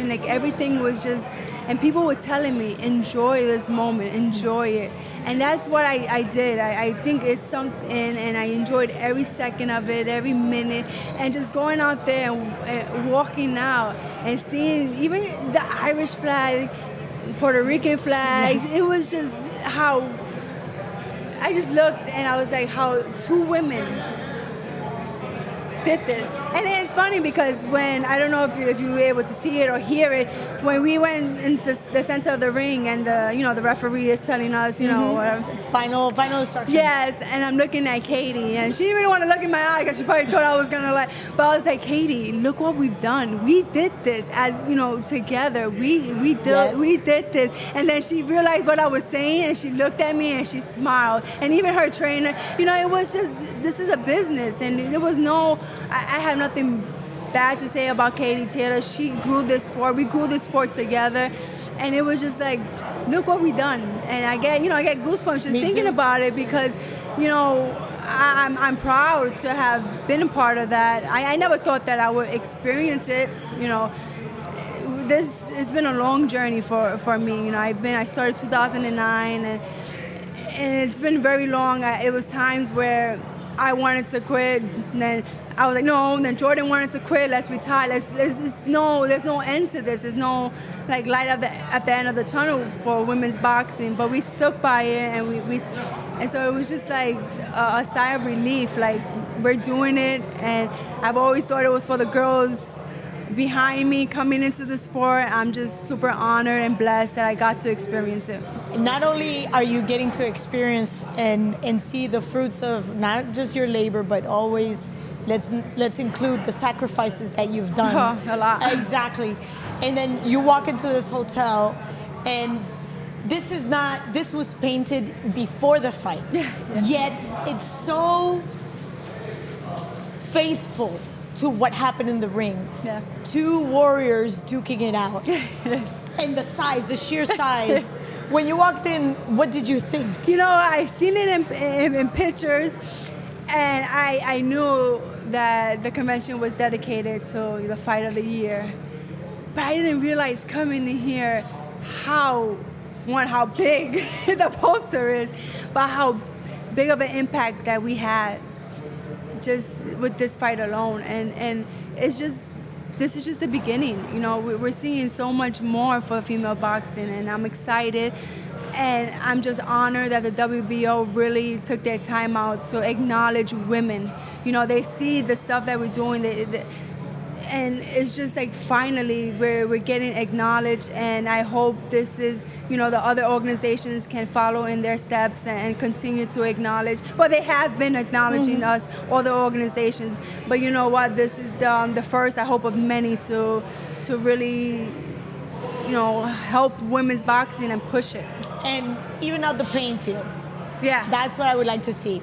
like everything was just, and people were telling me, enjoy this moment, enjoy it. And that's what I did. I think it sunk in, and I enjoyed every second of it, every minute, and just going out there and walking out and seeing even the Irish flag, Puerto Rican flags. Yes. It was just how I just looked, and I was like, how two women did this. And it's funny because when, I don't know if you were able to see it or hear it, when we went into the center of the ring and the referee is telling us, final instructions. Yes, and I'm looking at Katie, and she didn't even want to look in my eye because she probably thought I was gonna but I was like, Katie, look what we've done. We did this as, together. We did this. And then she realized what I was saying, and she looked at me and she smiled. And even her trainer, it was just, this is a business, and there was no, I have nothing bad to say about Katie Taylor. She grew this sport. We grew this sport together, and it was just like, look what we done. And I get goosebumps just thinking about it, because, I'm proud to have been a part of that. I never thought that I would experience it. It's been a long journey for me. I started 2009, and it's been very long. It was times where I wanted to quit, and then I was like, no. And then Jordan wanted to quit. Let's retire. There's no end to this. There's no light at the end of the tunnel for women's boxing. But we stuck by it, and so it was just like a sigh of relief. Like, we're doing it, and I've always thought it was for the girls behind me coming into the sport. I'm just super honored and blessed that I got to experience it. Not only are you getting to experience and see the fruits of not just your labor, but always let's include the sacrifices that you've done. A lot. Exactly. And then you walk into this hotel, and this was painted before the fight. Yeah. Yet it's so faithful to what happened in the ring. Yeah. Two warriors duking it out. And the sheer size. When you walked in, what did you think? I seen it in pictures, and I knew that the convention was dedicated to the fight of the year. But I didn't realize coming in here how big the poster is, but how big of an impact that we had just with this fight alone. And it's just this is just the beginning. You know, we're seeing so much more for female boxing, and I'm excited. And I'm just honored that the WBO really took their time out to acknowledge women. You know, they see the stuff that we're doing, and it's just like finally we're getting acknowledged. And I hope this is, you know, the other organizations can follow in their steps and continue to acknowledge. Well, they have been acknowledging us, other organizations. But you know what? This is the first, I hope, of many to really, you know, help women's boxing and push it. And even out the playing field. Yeah. That's what I would like to see.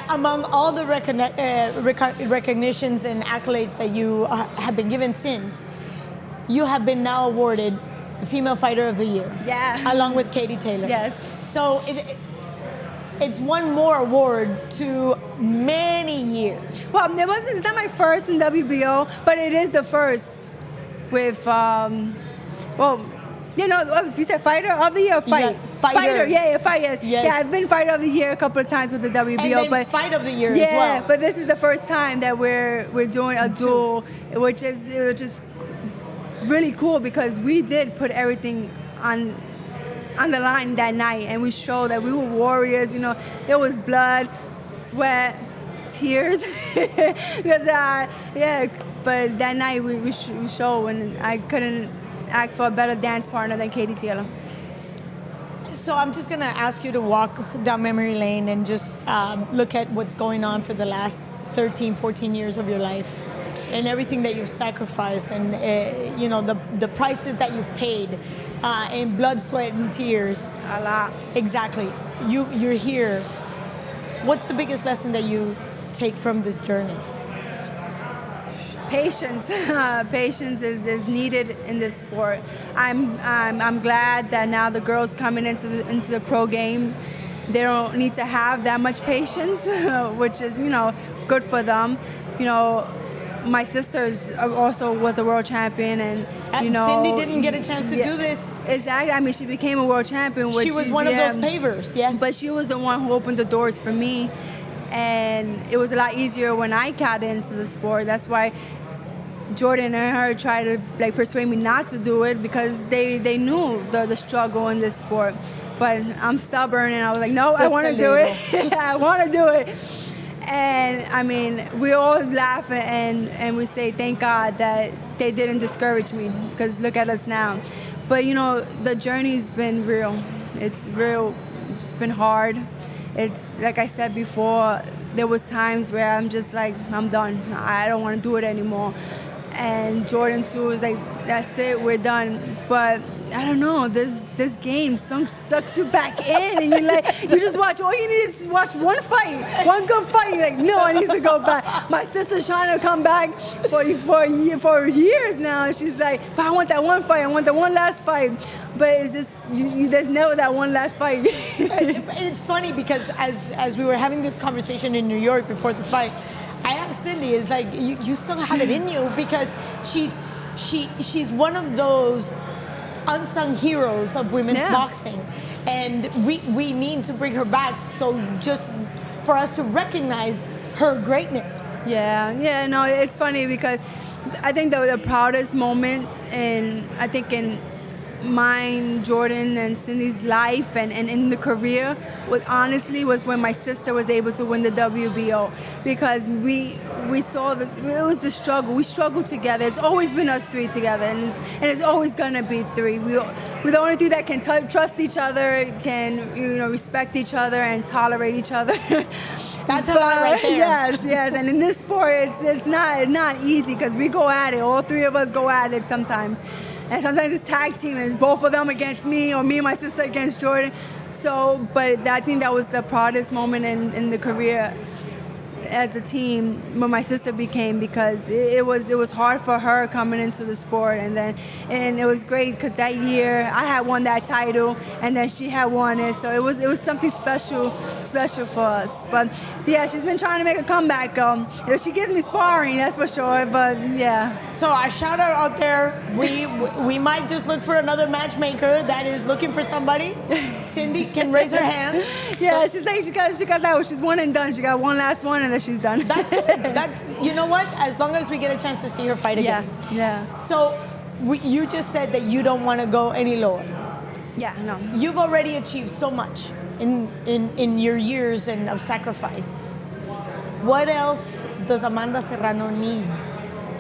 Among all the recognitions and accolades that you have been given since, you have been now awarded the Female Fighter of the Year. Yeah. Along with Katie Taylor. Yes. So it's one more award to many years. Well, it's not my first in WBO, but it is the first with, you know, you said Fighter of the Year or Fight? Yeah, fighter. Yeah, Fighter. Yes. Yeah, I've been Fighter of the Year a couple of times with the WBO. And then but Fight of the Year yeah, as well. But this is the first time that we're doing a duel, which is really cool because we did put everything on the line that night, and we showed that we were warriors. You know, there was blood, sweat, tears. Because but that night we showed, and I couldn't ask for a better dance partner than Katie Taylor. So I'm just going to ask you to walk down memory lane and just look at what's going on for the last 13, 14 years of your life and everything that you've sacrificed and, you know, the prices that you've paid in blood, sweat, and tears. A lot. Exactly. You're here. What's the biggest lesson that you take from this journey? Patience. Patience is needed in this sport. I'm glad that now the girls coming into the pro games, they don't need to have that much patience, which is, you know, good for them. You know, my sister's also was a world champion, and you know, Cindy didn't get a chance to do this. Exactly. I mean, she became a world champion. She was one of those pavers, yes. But she was the one who opened the doors for me. And it was a lot easier when I got into the sport. That's why Jordan and her tried to like persuade me not to do it, because they knew the struggle in this sport. But I'm stubborn, and I was like, no, I want to do it. I want to do it. And I mean, we always laugh and we say, thank God that they didn't discourage me, because look at us now. But you know, the journey's been real. It's real. It's been hard. It's like I said before, there was times where I'm just like, I'm done. I don't want to do it anymore. And Jordan Sue was like, that's it, we're done. But I don't know, this game sucks you back in, and you just watch. All you need is to watch one fight, one good fight. You're like, no, I need to go back. My sister's trying to come back for years now, and she's like, but I want that one fight. I want the one last fight. But it's just there's never that one last fight. It's funny because as we were having this conversation in New York before the fight, I asked Cindy, it's like, you still have it in you, because she's one of those unsung heroes of women's boxing, and we need to bring her back, so just for us to recognize her greatness. Yeah, no, it's funny because I think the proudest moment, and I think in mine, Jordan, and Cindy's life and in the career was when my sister was able to win the WBO, because we saw that it was the struggle. We struggled together. It's always been us three together, and it's always gonna be three. We're the only three that can trust each other, can respect each other, and tolerate each other. That's a lot right there. Yes, and in this sport, it's not easy, because we go at it. All three of us go at it sometimes. And sometimes it's tag team, and it's both of them against me, or me and my sister against Jordan. So, but I think that was the proudest moment in the career as a team when my sister became, because it was hard for her coming into the sport, and it was great because that year I had won that title, and then she had won it, so it was something special for us. But yeah, she's been trying to make a comeback. She gives me sparring, that's for sure. But yeah. So I shout out there, we might just look for another matchmaker that is looking for somebody. Cindy can raise her hand. Yeah, she's saying she got that one. She's one and done. She got one last one, and then that she's done. That's good. That's, you know what? As long as we get a chance to see her fight Yeah, again. yeah, So you just said that you don't want to go any lower. yeah. No. You've already achieved so much in your years and of sacrifice. What else does Amanda Serrano need?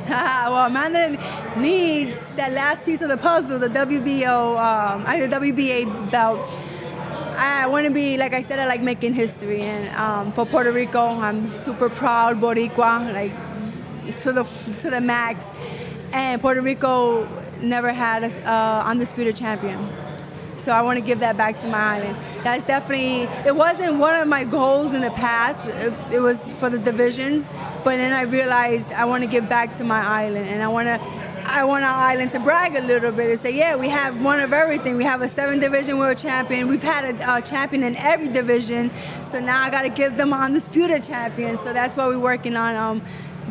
Well, Amanda needs that last piece of the puzzle, the the WBA belt. I want to be, like I said, I like making history, and for Puerto Rico, I'm super proud, Boricua, like to the max. And Puerto Rico never had an undisputed champion. So I want to give that back to my island. That's definitely, it wasn't one of my goals in the past. It was for the divisions, but then I realized I want to give back to my island, and I want our island to brag a little bit and say, yeah, we have one of everything. We have a 7-division world champion. We've had a champion in every division. So now I got to give them an undisputed champion. So that's what we're working on,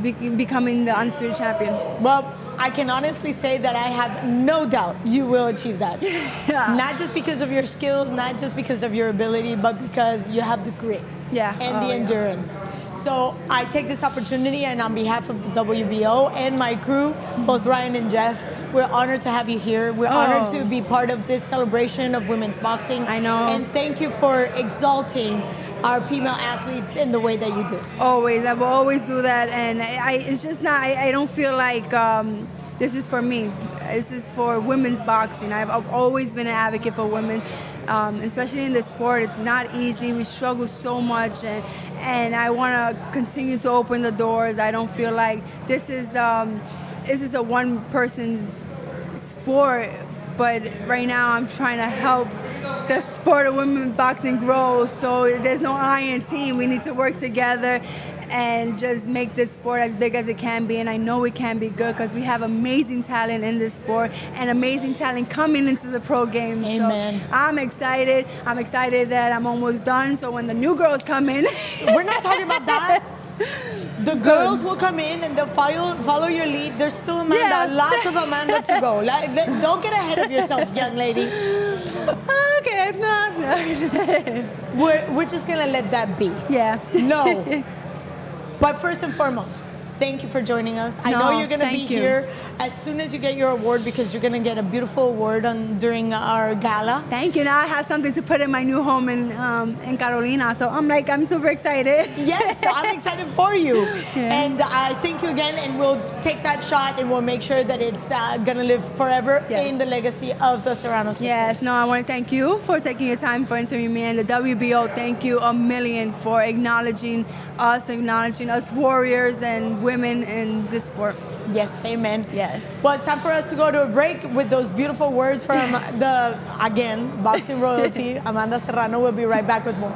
becoming the undisputed champion. Well, I can honestly say that I have no doubt you will achieve that. Yeah. Not just because of your skills, not just because of your ability, but because you have the grit and the endurance. So I take this opportunity, and on behalf of the WBO and my crew, both Ryan and Jeff, we're honored to have you here. We're honored to be part of this celebration of women's boxing. I know. And thank you for exalting our female athletes in the way that you do. Always. I will always do that. And it's just not, I don't feel like this is for me. This is for women's boxing. I've always been an advocate for women, especially in this sport. It's not easy. We struggle so much. And I want to continue to open the doors. I don't feel like this is a one person's sport. But right now I'm trying to help the sport of women's boxing grow. So there's no iron team. We need to work together and just make this sport as big as it can be. And I know it can be good because we have amazing talent in this sport and amazing talent coming into the pro game. Amen. So I'm excited. I'm excited that I'm almost done. So when the new girls come in, we're not talking about that. The girls will come in and they'll follow your lead. There's still Amanda, lots of Amanda to go. Don't get ahead of yourself, young lady. Okay, no. We're just gonna let that be. Yeah. No. But first and foremost, thank you for joining us. I know you're going to be here as soon as you get your award, because you're going to get a beautiful award during our gala. Thank you. Now I have something to put in my new home in Carolina. So I'm super excited. Yes, I'm excited for you. Yeah. And I thank you again, and we'll take that shot and we'll make sure that it's going to live forever in the legacy of the Serrano sisters. Yes, no, I want to thank you for taking your time for interviewing me, and the WBO, thank you a million for acknowledging us warriors and women in this sport. Yes, amen. Yes. Well, it's time for us to go to a break with those beautiful words from boxing royalty, Amanda Serrano. We'll be right back with more.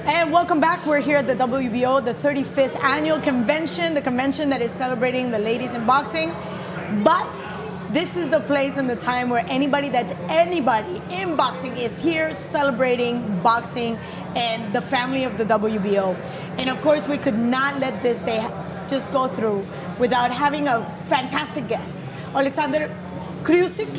And welcome back. We're here at the WBO, the 35th annual convention, the convention that is celebrating the ladies in boxing. But this is the place and the time where anybody in boxing is here celebrating boxing and the family of the WBO. And of course, we could not let this day just go through without having a fantastic guest. Alexander Krasiuk.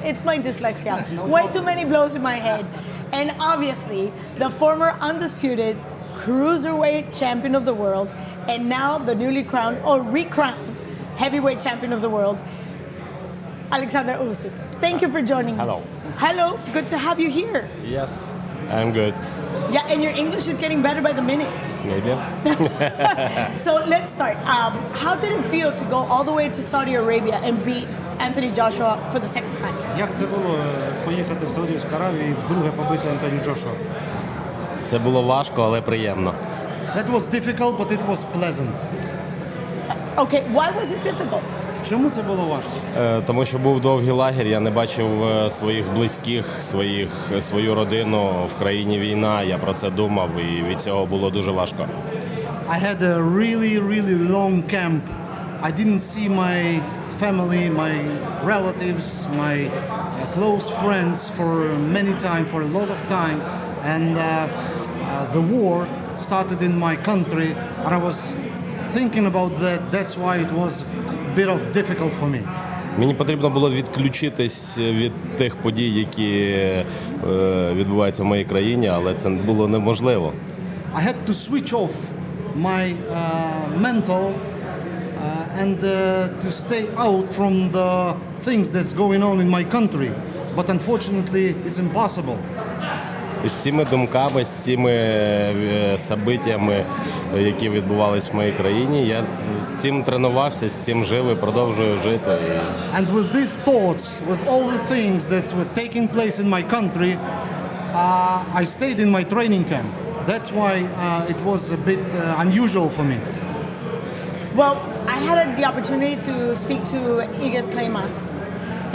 It's my dyslexia. Way too many blows in my head. And obviously, the former undisputed cruiserweight champion of the world, and now the newly crowned or recrowned heavyweight champion of the world, Alexander Usyk. Thank you for joining us. Hello, good to have you here. Yes, I'm good. Yeah, and your English is getting better by the minute. Maybe. So let's start. How did it feel to go all the way to Saudi Arabia and beat Anthony Joshua for the second time? Як це було поїхати в Саудівську Аравію і вдруге побити Антоні Джошуа? Це було важко, але приємно. That was difficult, but it was pleasant. Okay, why was it difficult? Чому це було важко? Тому що був довгий лагерь, я не бачив своїх близьких, свою родину, в країні війна, я про це думав і від цього було дуже важко. I had a really long camp. I didn't see my family, my relatives, my close friends for for a lot of time. And the war started in my country, and I was thinking about that. That's why it was a bit of difficult for me. Мені потрібно було відключитись від тих подій, які відбуваються в моїй країні, але це було неможливо. I had to switch off my mental and to stay out from the things that's going on in my country. But unfortunately, it's impossible. І з цими думками, з цими событиями, які відбувалися в моїй країні, я з цим тренувався, з цим жив і продовжую жити. And with these thoughts, with all the things that were taking place in my country, I stayed in my training camp. That's why it was a bit unusual for me. Well, I had the opportunity to speak to Igas Kleimas,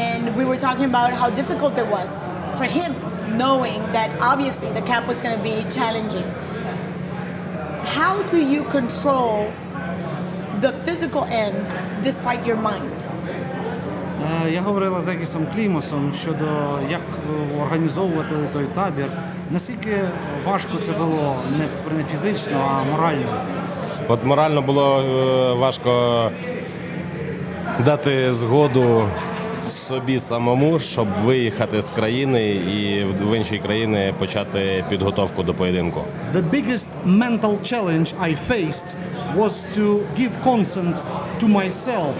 and we were talking about how difficult it was for him, knowing that obviously the camp was going to be challenging. How do you control the physical end despite your mind? Я говорила з Егісом Клімасом щодо як організовувати той табір. Наскільки важко це було не фізично, а морально? От морально було важко дати згоду собі самому, щоб виїхати з країни і в інші країни почати підготовку до поєдинку. The biggest mental challenge I faced was to give consent to myself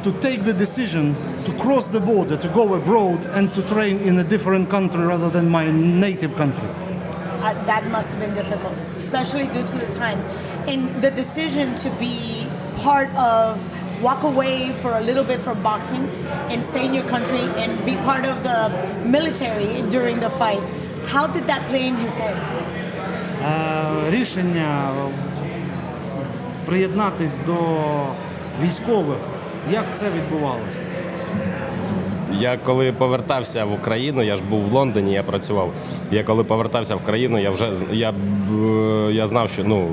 to take the decision to cross the border, to go abroad and to train in a different country rather than my native country. That must have been difficult, especially due to the time. And the decision to be part of, walk away for a little bit from boxing and stay in your country and be part of the military during the fight. How did that play in his head? Рішення приєднатись до військових, як це відбувалося? Я коли повертався в Україну, я ж був в Лондоні, я працював. Я коли повертався в країну, я знав, що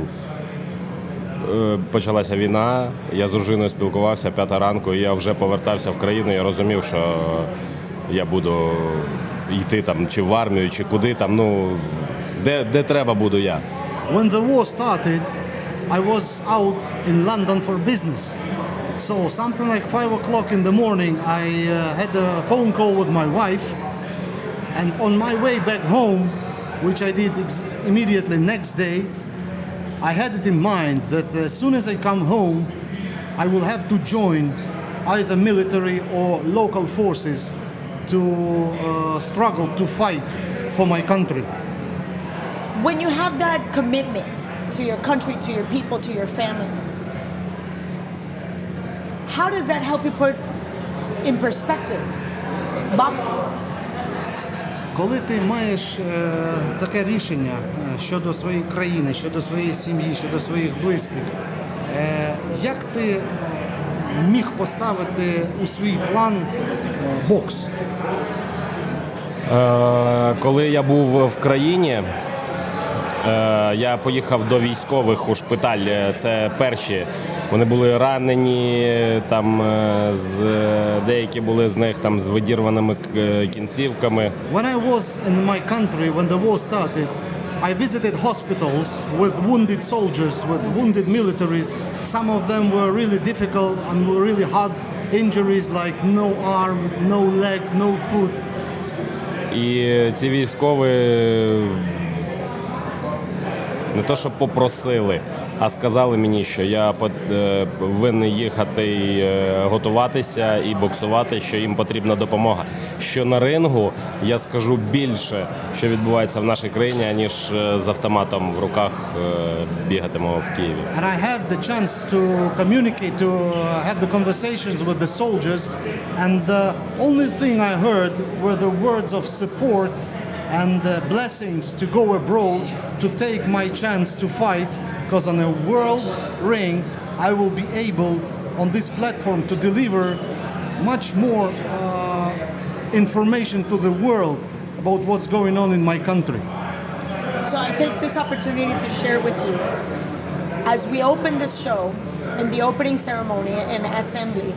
почалася війна, я з дружиною спілкувався 5 ранку, і я вже повертався в країну, я розумів, що я буду йти там чи в армію, чи куди там, де треба буду я. When the war started, I was out in London for business. So something like 5 o'clock in the morning, I had a phone call with my wife, and on my way back home, which I did immediately next day, I had it in mind that as soon as I come home, I will have to join either military or local forces to struggle to fight for my country. When you have that commitment to your country, to your people, to your family, how does that help you put in perspective boxing? Коли ти маєш таке рішення щодо своєї країни, щодо своєї сім'ї, щодо своїх близьких, як ти міг поставити у свій план бокс? Коли я був в країні, я поїхав до військових у шпиталь. Це перші. Вони були ранені, там деякі були з них там з видірваними кінцівками. When I was in my country, when the war started, I visited hospitals with wounded soldiers, with wounded militaries. Some of them were really difficult and were really hard injuries like no arm, no leg, no foot. І ці військові не то, що попросили, а сказали мені, що я повинен їхати і готуватися і боксувати, що їм потрібна допомога. Що на рингу я скажу більше, що відбувається в нашій країні, аніж з автоматом в руках бігатиму в Києві. And I had the chance to communicate, to have the conversations with the soldiers, and the only thing I heard were the words of support and blessings to go abroad to take my chance to fight, because on a world ring I will be able on this platform to deliver much more information to the world about what's going on in my country. So I take this opportunity to share with you, as we open this show, in the opening ceremony and assembly,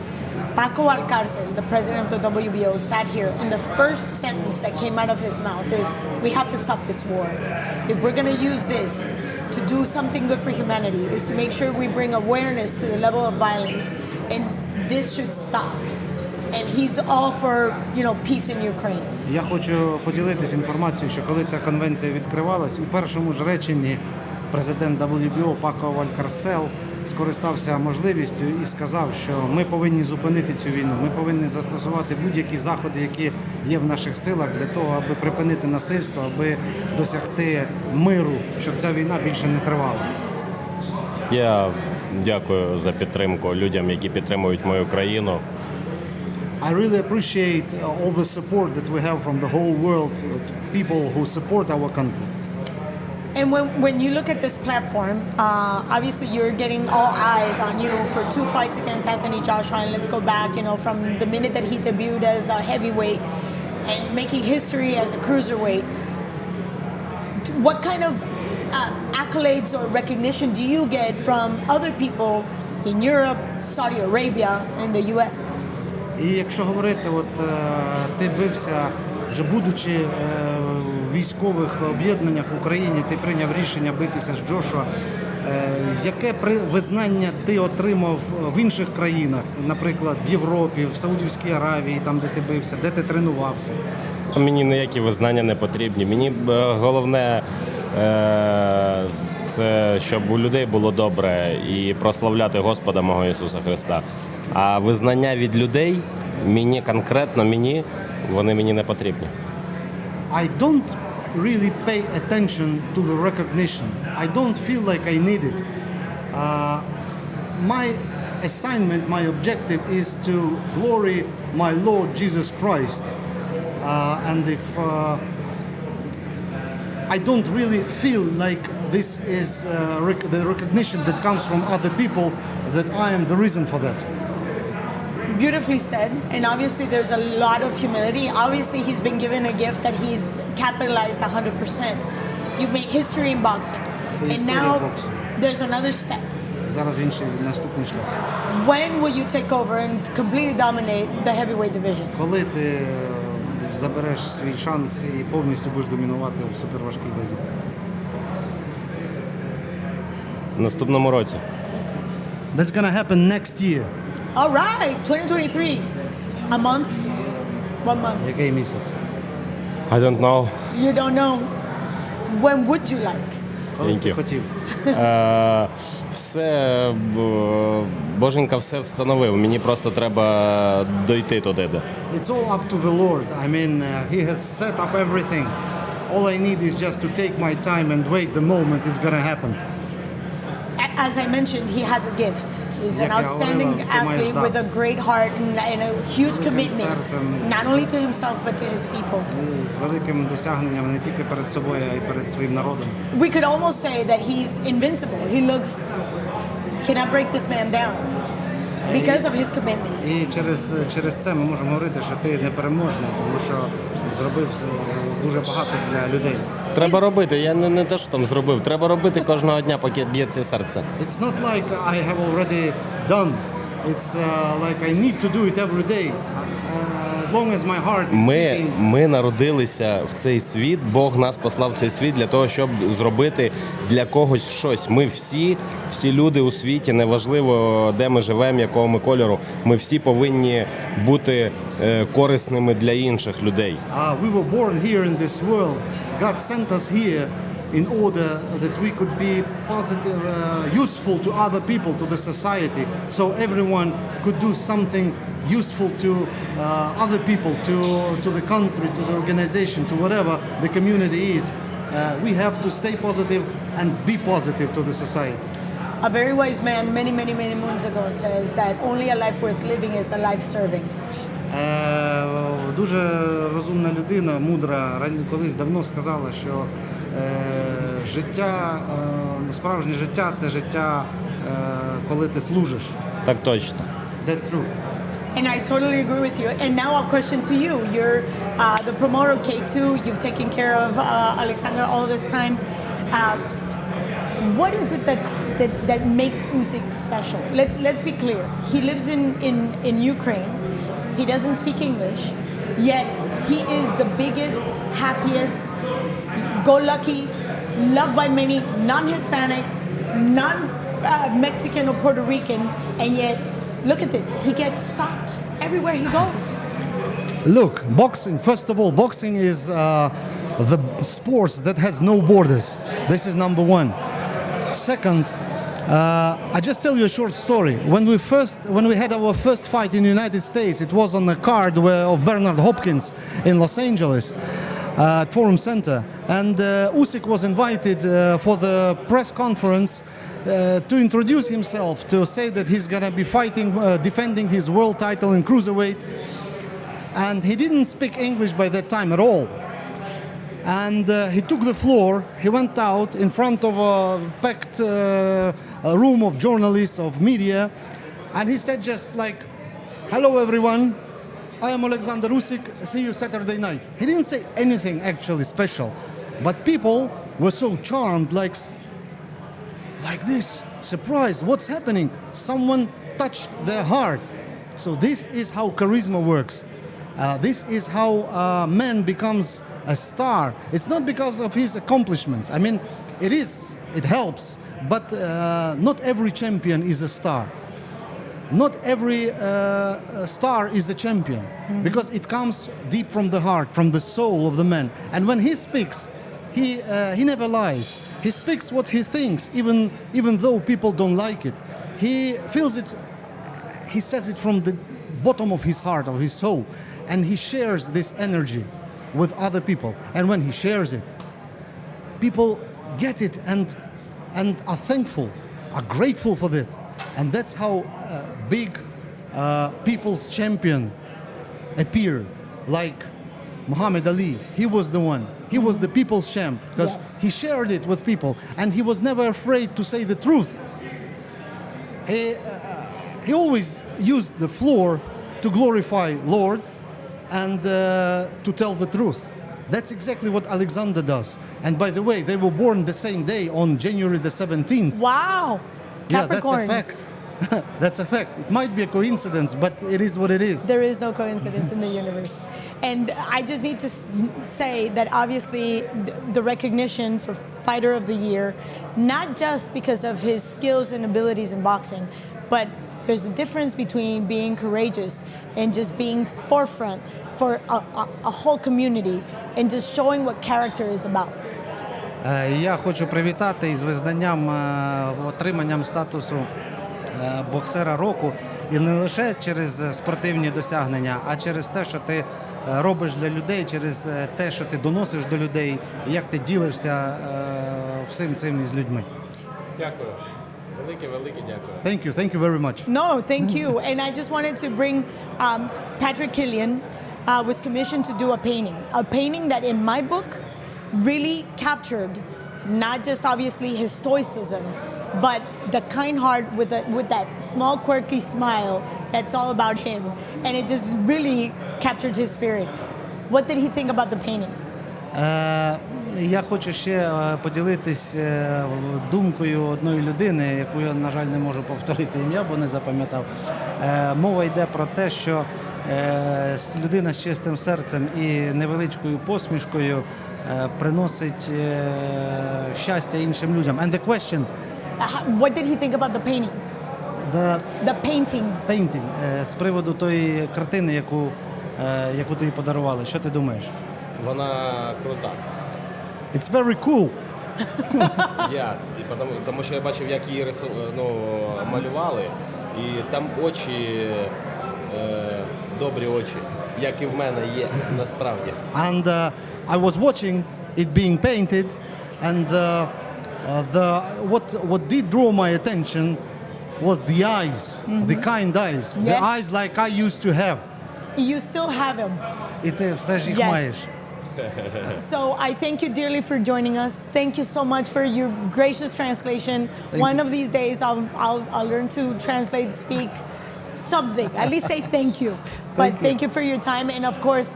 Paco Alcárcel, the president of the WBO, sat here, and the first sentence that came out of his mouth is, "We have to stop this war. If we're going to use this to do something good for humanity, is to make sure we bring awareness to the level of violence, and this should stop." And he's all for, peace in Ukraine. Я хочу поділитися інформацією, що коли ця конвенція відкривалась, у першому ж реченні президент WBO Пако Алькарсел скористався можливістю і сказав, що ми повинні зупинити цю війну, ми повинні застосувати будь-які заходи, які є в наших силах для того, аби припинити насильство, аби досягти миру, щоб ця війна більше не тривала. Я дякую за підтримку людям, які підтримують мою країну. I really appreciate all the support that we have from the whole world, people who support our country. And when you look at this platform, obviously you're getting all eyes on you for 2 fights against Anthony Joshua, and let's go back, from the minute that he debuted as a heavyweight and making history as a cruiserweight. What kind of accolades or recognition do you get from other people in Europe, Saudi Arabia, and the US? І якщо говорити, ти бився, вже будучи в військових об'єднаннях в Україні, ти прийняв рішення битися з Джошуа. Яке визнання ти отримав в інших країнах, наприклад, в Європі, в Саудівській Аравії, там, де ти бився, де ти тренувався? Мені ніякі визнання не потрібні. Мені головне, це щоб у людей було добре і прославляти Господа мого Ісуса Христа. А визнання від людей, вони мені не потрібні. I don't really pay attention to the recognition. I don't feel like I need it. My assignment, my objective is to glory my Lord Jesus Christ. And if I don't really feel like this is the recognition that comes from other people, that I am the reason for that. Beautifully said, and obviously there's a lot of humility. Obviously he's been given a gift that he's capitalized 100%. You've made history in boxing, and now there's another step. Зараз інший наступний шлях. When will you take over and completely dominate the heavyweight division? Коли ти забереш свій шанс і повністю будеш домінувати у суперважкій вазі? В наступному році. That's gonna happen next year. All right, 2023. A month? 1 month? Який місяць? I don't know. You don't know. When would you like? Коли Thank ти you. хотів? Все, Боженька все встановив. Мені просто треба дойти туди. It's all up to the Lord. I mean, He has set up everything. All I need is just to take my time and wait the moment it's gonna happen. As I mentioned, he has a gift. He's an Як я outstanding говорила, ти маєш athlete дар. with a great heart and a huge Великим commitment, серцем. not only to himself but to his people. І з великим досягненням не тільки перед собою, а й перед своїм народом. We could almost say that he's invincible. He looks, cannot break this man down because of his commitment. І через це ми можемо говорити, що ти непереможний, тому що зробив дуже багато для людей. Треба робити. Я не те, що там зробив. Треба робити кожного дня, поки б'ється серце. It's not like I have already done. It's like I need to do it every day. As long as my heart is beating. Ми народилися в цей світ, Бог нас послав в цей світ для того, щоб зробити для когось щось. Ми всі люди у світі, неважливо, де ми живемо, якого ми кольору, ми всі повинні бути корисними для інших людей. We were born here in this world. God sent us here in order that we could be positive, useful to other people, to the society, so everyone could do something useful to other people, to the country, to the organization, to whatever the community is. We have to stay positive and be positive to the society. A very wise man many moons ago says that only a life worth living is a life serving. Дуже розумна людина, мудра, колись давно сказала, що життя, справжнє життя – це життя, коли ти служиш. Так точно. That's true. And I totally agree with you. And now a question to you. You're the promoter of K2. You've taken care of Alexander all this time. What is it that makes Usyk special? Let's be clear. He lives in Ukraine. He doesn't speak English. Yet he is the biggest, happiest, go-lucky, loved by many, non-Hispanic, non-Mexican or Puerto Rican, and yet look at this. He gets stopped everywhere he goes. Look, boxing, first of all, boxing is the sport that has no borders. This is number one. Second, I just tell you a short story. When we had our first fight in the United States, it was on the card of Bernard Hopkins in Los Angeles at Forum Center. And Usyk was invited for the press conference to introduce himself, to say that he's going to be fighting, defending his world title in cruiserweight. And he didn't speak English by that time at all. And he took the floor, he went out in front of a packed room of journalists, of media, and he said just like, "Hello everyone, I am Alexander Usyk, see you Saturday night." He didn't say anything actually special, but people were so charmed, like this, surprised, what's happening? Someone touched their heart. So this is how charisma works. This is how man becomes a star. It's not because of his accomplishments. I mean, it helps, but not every champion is a star. Not every star is the champion, because it comes deep from the heart, from the soul of the man. And when he speaks, he never lies. He speaks what he thinks, even though people don't like it. He feels it. He says it from the bottom of his heart, of his soul, and he shares this energy with other people. And when he shares it, people get it and are thankful, are grateful for that. And that's how big people's champion appeared, like Muhammad Ali. He was the one. He was the people's champ because he shared it with people, and he was never afraid to say the truth. He always used the floor to glorify Lord and to tell the truth. That's exactly what Alexander does. And by the way, they were born the same day on January the 17th. Wow. Yeah, that's a Capricorns. fact. That's a fact. It might be a coincidence, but it is what it is. There is no coincidence in the universe. And I just need to say that obviously the recognition for Fighter of the Year, not just because of his skills and abilities in boxing, but there's a difference between being courageous and just being forefront for a whole community and just showing what character is about. Я хочу привітати із визнанням, отриманням статусу боксера року. І не лише через спортивні досягнення, а через те, що ти робиш для людей, через те, що ти доносиш до людей, як ти ділишся всім цим із людьми. Дякую. Велике дякую. Thank you very much. No, thank you. And I just wanted to bring Patrick Killian was commissioned to do a painting that in my book really captured not just obviously his stoicism, but the kind heart with that small quirky smile that's all about him. And it just really captured his spirit. What did he think about the painting? Я хочу ще поділитись думкою одної людини, яку я, на жаль, не можу повторити ім'я, бо не запам'ятав. Мова йде про те, що людина з чистим серцем і невеличкою посмішкою приносить щастя іншим людям. And the question... What did he think about the painting? The painting. Painting. З приводу тої картини, яку тобі подарували. Що ти думаєш? Вона крута. It's very cool. Yes. Тому що я бачив, як її малювали, і там очі, добрі очі, як і в мене є насправді. And I was watching it being painted, and what did draw my attention was the eyes, the kind eyes, the Yes. eyes like I used to have. You still have him. І ти все ж їх Yes. маєш. So I thank you dearly for joining us. Thank you so much for your gracious translation. One of these days I'll learn to translate, speak something. At least say thank you. But thank you for your time, and of course,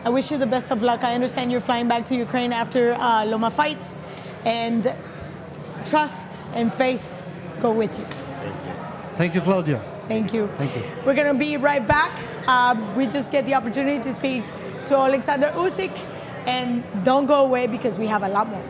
I wish you the best of luck. I understand you're flying back to Ukraine after Loma fights, and trust and faith go with you. Thank you, Claudia. Thank you. Thank you. We're going to be right back. We just get the opportunity to speak to Alexander Usyk, and don't go away because we have a lot more.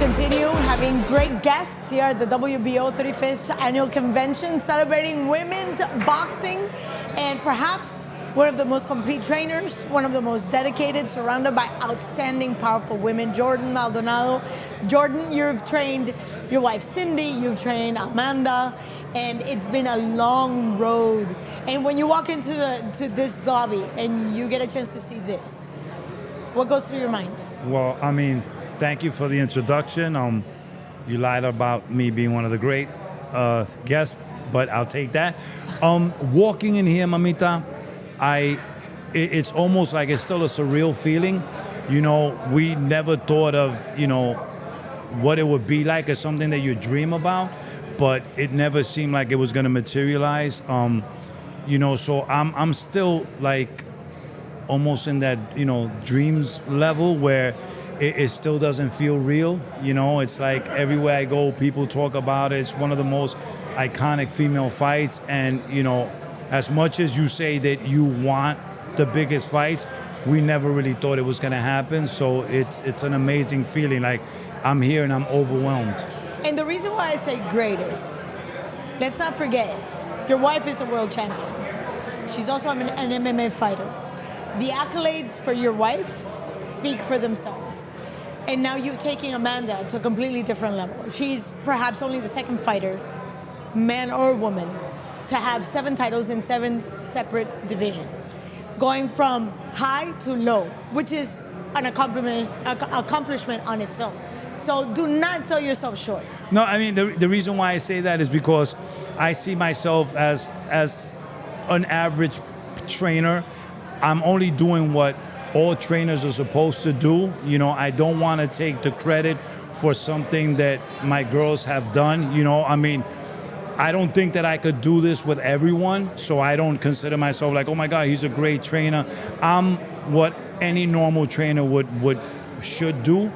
continue having great guests here at the WBO 35th Annual Convention celebrating women's boxing, and perhaps one of the most complete trainers, one of the most dedicated, surrounded by outstanding, powerful women, Jordan Maldonado. Jordan, you've trained your wife Cindy, you've trained Amanda, and it's been a long road. And when you walk into this lobby and you get a chance to see this, what goes through your mind? Well, I mean, thank you for the introduction. You lied about me being one of the great guests, but I'll take that. Walking in here, Mamita, it's almost like it's still a surreal feeling. You know, we never thought of, you know, what it would be like as something that you dream about, but it never seemed like it was going to materialize. You know, so I'm still like almost in that, you know, dreams level where it still doesn't feel real. You know, it's like everywhere I go, people talk about it. It's one of the most iconic female fights. And, you know, as much as you say that you want the biggest fights, we never really thought it was going to happen. So it's an amazing feeling. Like, I'm here and I'm overwhelmed. And the reason why I say greatest, let's not forget, your wife is a world champion. She's also an MMA fighter. The accolades for your wife speak for themselves. And now you've taken Amanda to a completely different level. She's perhaps only the second fighter, man or woman, to have 7 titles in 7 separate divisions, going from high to low, which is an accomplishment on its own. So do not sell yourself short. No, I mean, the reason why I say that is because I see myself as an average trainer. I'm only doing what all trainers are supposed to do. You know, I don't want to take the credit for something that my girls have done. You know, I mean, I don't think that I could do this with everyone, so I don't consider myself like, oh my God, he's a great trainer. I'm what any normal trainer should do.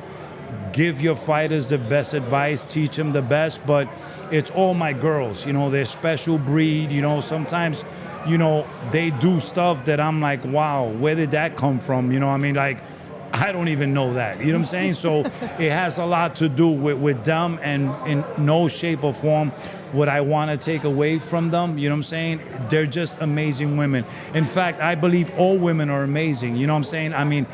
Give your fighters the best advice, teach them the best, but it's all my girls. You know, they're special breed. You know, sometimes, you know, they do stuff that I'm like, wow, where did that come from? You know, I mean, like, I don't even know that. You know what I'm saying? So it has a lot to do with them, and in no shape or form would I want to take away from them. You know what I'm saying? They're just amazing women. In fact, I believe all women are amazing. You know what I'm saying? I mean,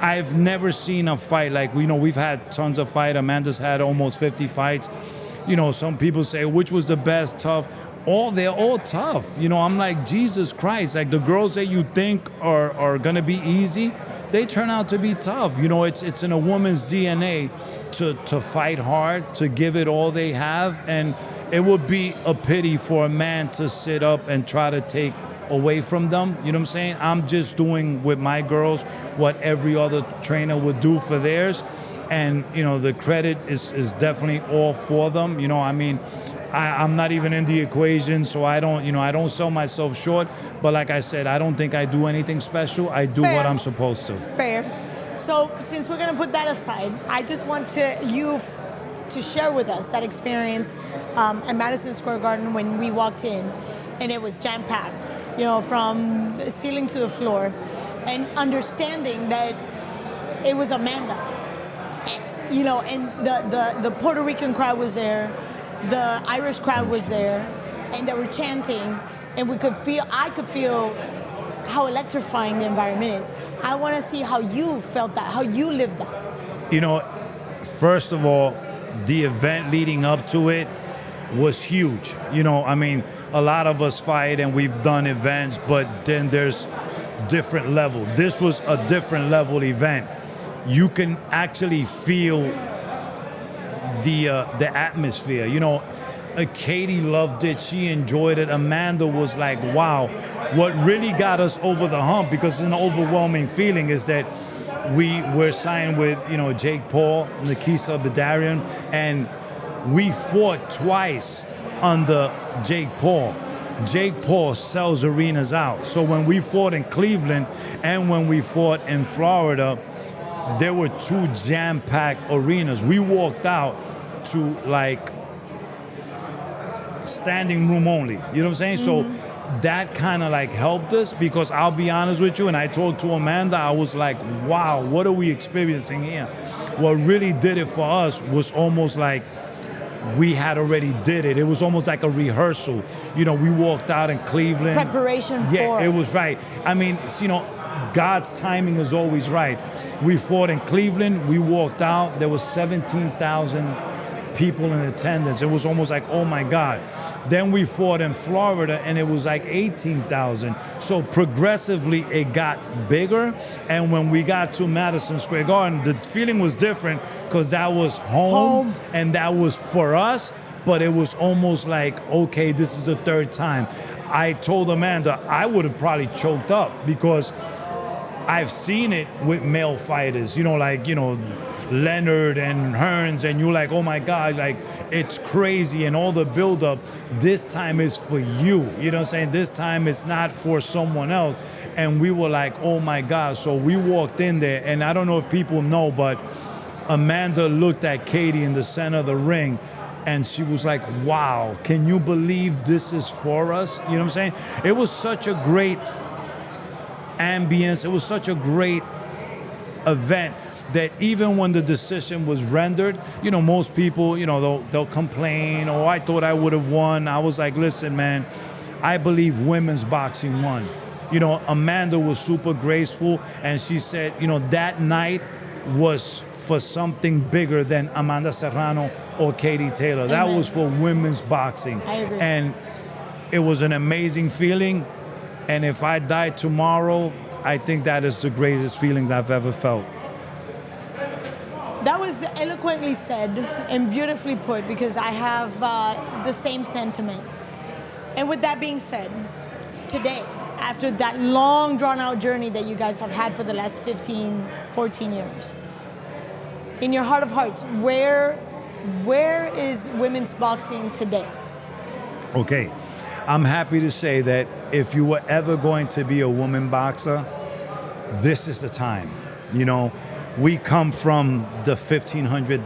I've never seen a fight like, you know, we've had tons of fights. Amanda's had almost 50 fights. You know, some people say, which was the best, tough? They're all tough. You know, I'm like, Jesus Christ, like the girls that you think are gonna be easy, they turn out to be tough. You know, it's in a woman's DNA to fight hard, to give it all they have, and it would be a pity for a man to sit up and try to take away from them. You know what I'm saying? I'm just doing with my girls what every other trainer would do for theirs, and you know, the credit is definitely all for them. You know, I mean, I'm not even in the equation, so I don't sell myself short. But like I said, I don't think I do anything special. I do what I'm supposed to. Fair. So since we're gonna put that aside, I just want you to share with us that experience at Madison Square Garden when we walked in, and it was jam-packed, you know, from the ceiling to the floor, and understanding that it was Amanda, you know, and the Puerto Rican crowd was there. The Irish crowd was there, and they were chanting, and I could feel how electrifying the environment is. I want to see how you felt that, how you lived that. You know, first of all, the event leading up to it was huge. You know, I mean, a lot of us fight and we've done events, but then there's different level. This was a different level event. You can actually feel the atmosphere. You know, Katie loved it. She enjoyed it. Amanda was like, wow. What really got us over the hump, because it's an overwhelming feeling, is that we were signed with, you know, Jake Paul, Nikisa Bedarian, and we fought twice under Jake Paul. Jake Paul sells arenas out. So when we fought in Cleveland and when we fought in Florida, there were 2 jam-packed arenas. We walked out to like standing room only. You know what I'm saying? Mm-hmm. So that kind of like helped us, because I'll be honest with you, and I talked to Amanda, I was like, wow, what are we experiencing here? what really did it for us was almost like we had already did it. It was almost like a rehearsal. You know, we walked out in Cleveland. Preparation for. Yeah, it was right. I mean, you know, God's timing is always right. We fought in Cleveland. We walked out. There was 17,000 people in attendance. It was almost like, oh my God. Then we fought in Florida and it was like 18,000. So progressively it got bigger. And when we got to Madison Square Garden, the feeling was different because that was home and that was for us. But it was almost like, okay, this is the third time. I told Amanda I would have probably choked up because I've seen it with male fighters, you know, like, you know, Leonard and Hearns, and you're like, oh my God, like it's crazy and all the buildup. This time is for you. You know what I'm saying? This time it's not for someone else. And we were like, oh my God. So we walked in there, and I don't know if people know, but Amanda looked at Katie in the center of the ring and she was like, wow, can you believe this is for us? You know what I'm saying? It was such a great ambience. It was such a great event that even when the decision was rendered, you know, most people, you know, they'll complain, oh, I thought I would have won. I was like, listen, man, I believe women's boxing won. You know, Amanda was super graceful, and she said, you know, that night was for something bigger than Amanda Serrano or Katie Taylor. Amen. That was for women's boxing. I agree. And it was an amazing feeling. And if I die tomorrow, I think that is the greatest feelings I've ever felt. That was eloquently said and beautifully put, because I have the same sentiment. And with that being said, today, after that long drawn-out journey that you guys have had for the last 15, 14 years, in your heart of hearts, where is women's boxing today? Okay, I'm happy to say that if you were ever going to be a woman boxer, this is the time. You know, we come from the $1,500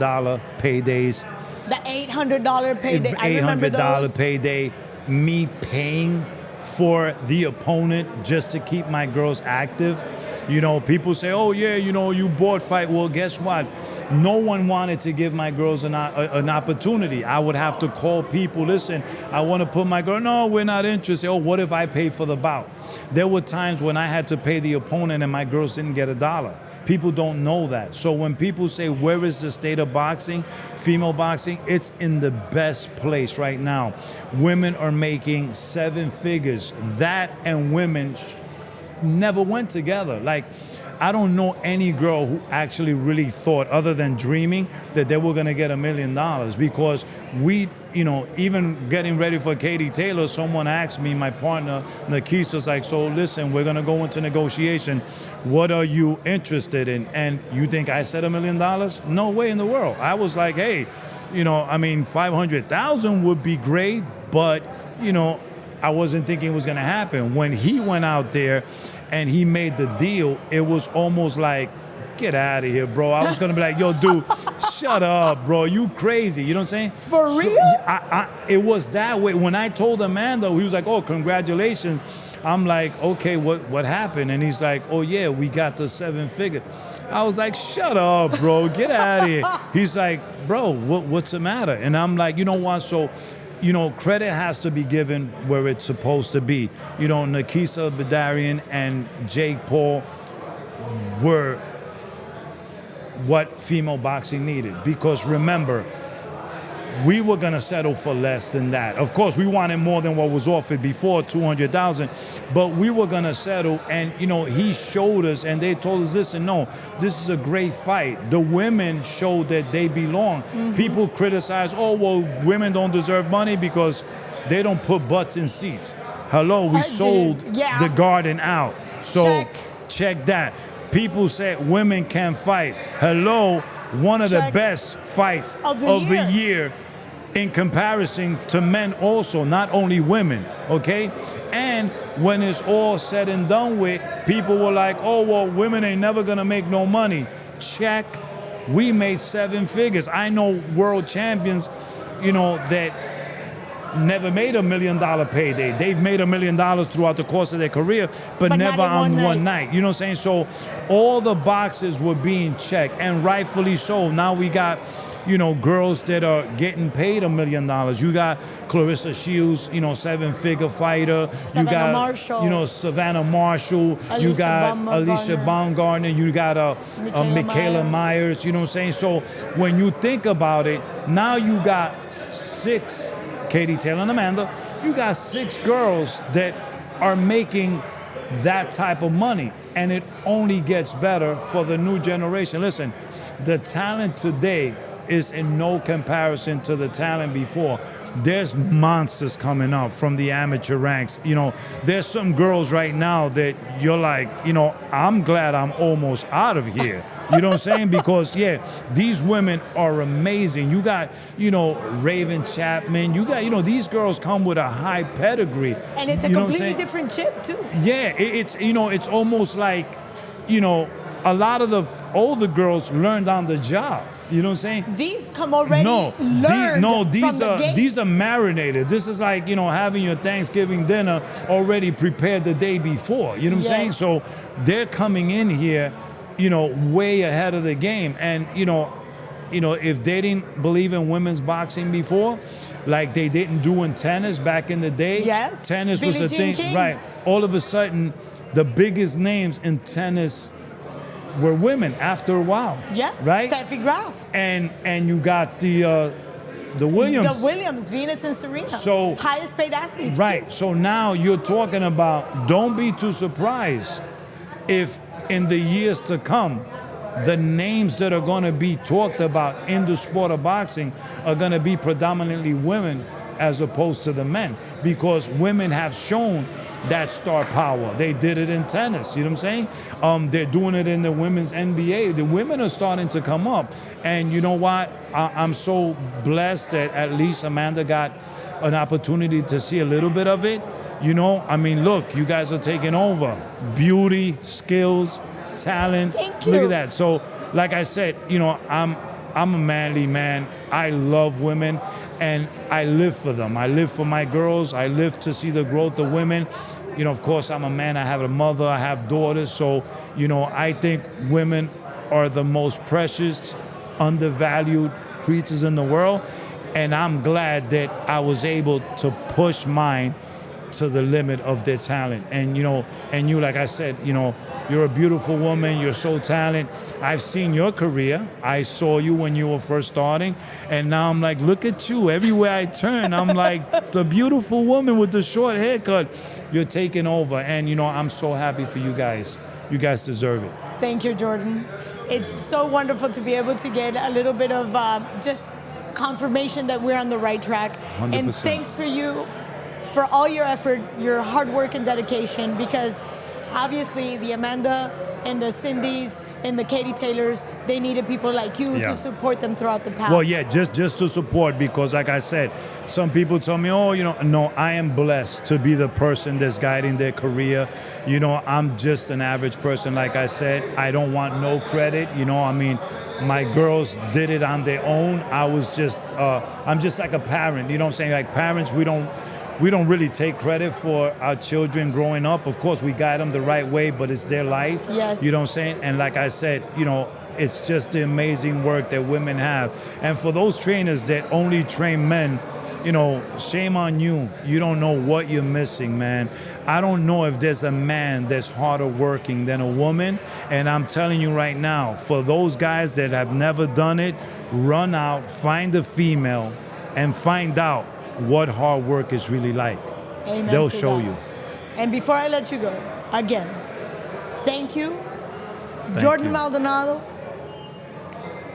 paydays. The $800 payday. I remember $800 those. payday. Me paying for the opponent just to keep my girls active. You know, people say, oh yeah, you know, you bought fight. Well, guess what? No one wanted to give my girls an opportunity. I would have to call people, listen, I want to put my girl, no, we're not interested. Oh, what if I pay for the bout? There were times when I had to pay the opponent and my girls didn't get $1. People don't know that. So when people say, where is the state of boxing, female boxing, it's in the best place right now. Women are making 7 figures. That and women never went together. Like, I don't know any girl who actually really thought, other than dreaming, that they were gonna get $1 million, because we, you know, even getting ready for Katie Taylor, someone asked me, my partner, Nakisa's like, so listen, we're gonna go into negotiation. What are you interested in? And you think I said $1 million? No way in the world. I was like, hey, you know, I mean, 500,000 would be great, but, you know, I wasn't thinking it was gonna happen. When he went out there and he made the deal, it was almost like, get out of here, bro. I was gonna be like, yo, dude, shut up, bro. You crazy. You know what I'm saying? For real? So, it was that way. When I told Amanda, he was like, oh, congratulations. I'm like, okay, what happened? And he's like, oh yeah, we got the 7 figure. I was like, shut up, bro. Get out of here. He's like, bro, what's the matter? And I'm like, you know what? So, you know, credit has to be given where it's supposed to be. You know, Nakisa Badarian and Jake Paul were what female boxing needed. Because remember, we were gonna settle for less than that. Of course, we wanted more than what was offered before, 200,000, but we were gonna settle. And you know, he showed us, and they told us, listen, no, this is a great fight. The women showed that they belong. Mm-hmm. People criticize, oh, well, women don't deserve money because they don't put butts in seats. Hello, we sold the garden out. So check that. People say women can't fight. Hello, one of the best fights of the year in comparison to men also, not only women, okay? And when it's all said and done with, people were like, oh, well, women ain't never gonna make no money. Check, we made 7 figures. I know world champions, you know, that never made $1 million payday. They've made $1 million throughout the course of their career, but But never not in on one one night. You know what I'm saying? So all the boxes were being checked, and rightfully so. Now we got, you know, girls that are getting paid $1 million. You got Clarissa Shields, you know, 7-figure fighter. Savannah you got, Marshall. you know, Savannah Marshall. You Alicia got Baumgartner. Alicia Baumgartner. You got Michaela Myers. You know what I'm saying? So when you think about it, now you got 6, Katie Taylor and Amanda, you got 6 girls that are making that type of money. And it only gets better for the new generation. Listen, the talent today is in no comparison to the talent before. There's monsters coming up from the amateur ranks. You know, there's some girls right now that you're like, you know, I'm glad I'm almost out of here. You know what I'm saying? Because, yeah, these women are amazing. You got, you know, Raven Chapman. You got, you know, these girls come with a high pedigree. And it's a You know what I'm completely saying? different chip, too. Yeah, it's, you know, it's almost like, you know, a lot of the older girls learned on the job. You know what I'm saying? These come already learned these from the are gate. these are marinated. This is like, you know, having your Thanksgiving dinner already prepared the day before. You know what I'm saying? Yes. So they're coming in here, you know, way ahead of the game. And you know, if they didn't believe in women's boxing before, like they didn't do in tennis back in the day. Yes. Tennis Billie was a Jean thing, King. right? All of a sudden, the biggest names in tennis were women after a while. Yes, right? Steffi Graf. And you got the Williams. The Williams, Venus and Serena. So- highest paid athletes. Right. Too. So now you're talking about, don't be too surprised if in the years to come, the names that are going to be talked about in the sport of boxing are going to be predominantly women as opposed to the men, because women have shown that star power. They did it in tennis, you know what I'm saying? They're doing it in the women's NBA. The women are starting to come up. And you know what? I'm so blessed that at least Amanda got an opportunity to see a little bit of it. You know, I mean, look, you guys are taking over. Beauty, skills, talent. Thank you. Look at that. So, like I said, you know, I'm a manly man. I love women, and I live for them. I live for my girls. I live to see the growth of women. You know, of course, I'm a man. I have a mother. I have daughters. So, you know, I think women are the most precious, undervalued creatures in the world. And I'm glad that I was able to push mine to the limit of their talent. And, you know, and you, like I said, you know, you're a beautiful woman. You're so talented. I've seen your career. I saw you when you were first starting. And now I'm like, look at you. Everywhere I turn, I'm like the beautiful woman with the short haircut. You're taking over. And, you know, I'm so happy for you guys. You guys deserve it. Thank you, Jordan. It's so wonderful to be able to get a little bit of just confirmation that we're on the right track. 100%. And thanks for you, for all your effort, your hard work and dedication, because obviously the Amanda and the Cindys and the Katie Taylors, they needed people like you Yeah. to support them throughout the path. Well, yeah, just to support, because like I said, some people told me, oh, you know, no, I am blessed to be the person that's guiding their career. You know, I'm just an average person, like I said. I don't want no credit, you know, I mean, my girls did it on their own. I was just, I'm just like a parent, you know what I'm saying? Like parents, we don't really take credit for our children growing up. Of course, we guide them the right way, but it's their life. Yes. You know what I'm saying? And like I said, you know, it's just the amazing work that women have. And for those trainers that only train men, you know, shame on you. You don't know what you're missing, man. I don't know if there's a man that's harder working than a woman. And I'm telling you right now, for those guys that have never done it, run out, find a female, and find out what hard work is really like. Amen They'll to show that. you. And before I let you go, again, thank you, Thank Jordan you. Maldonado.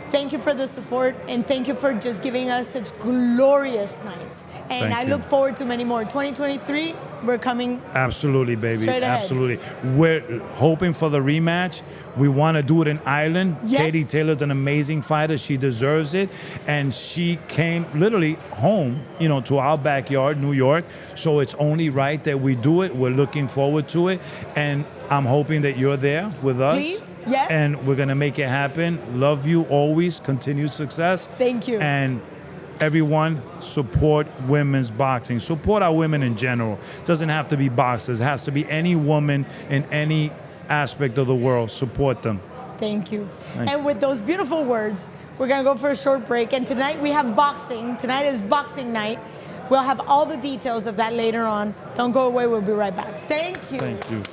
Thank you for the support, and thank you for just giving us such glorious nights. And Thank I you. look forward to many more. 2023, we're coming. Absolutely, baby. Straight ahead. Absolutely. We're hoping for the rematch. We want to do it in Ireland. Yes. Katie Taylor's an amazing fighter. She deserves it. And she came literally home, you know, to our backyard, New York. So it's only right that we do it. We're looking forward to it. And I'm hoping that you're there with us. Please, yes. And we're going to make it happen. Love you always. Continued success. Thank you. And everyone support women's boxing. Support our women in general. Doesn't have to be boxers. It has to be any woman in any aspect of the world. Support them. Thank you. Thank And with those beautiful words, we're going to go for a short break. And tonight we have boxing. Tonight is boxing night. We'll have all the details of that later on. Don't go away. We'll be right back. Thank you. Thank you.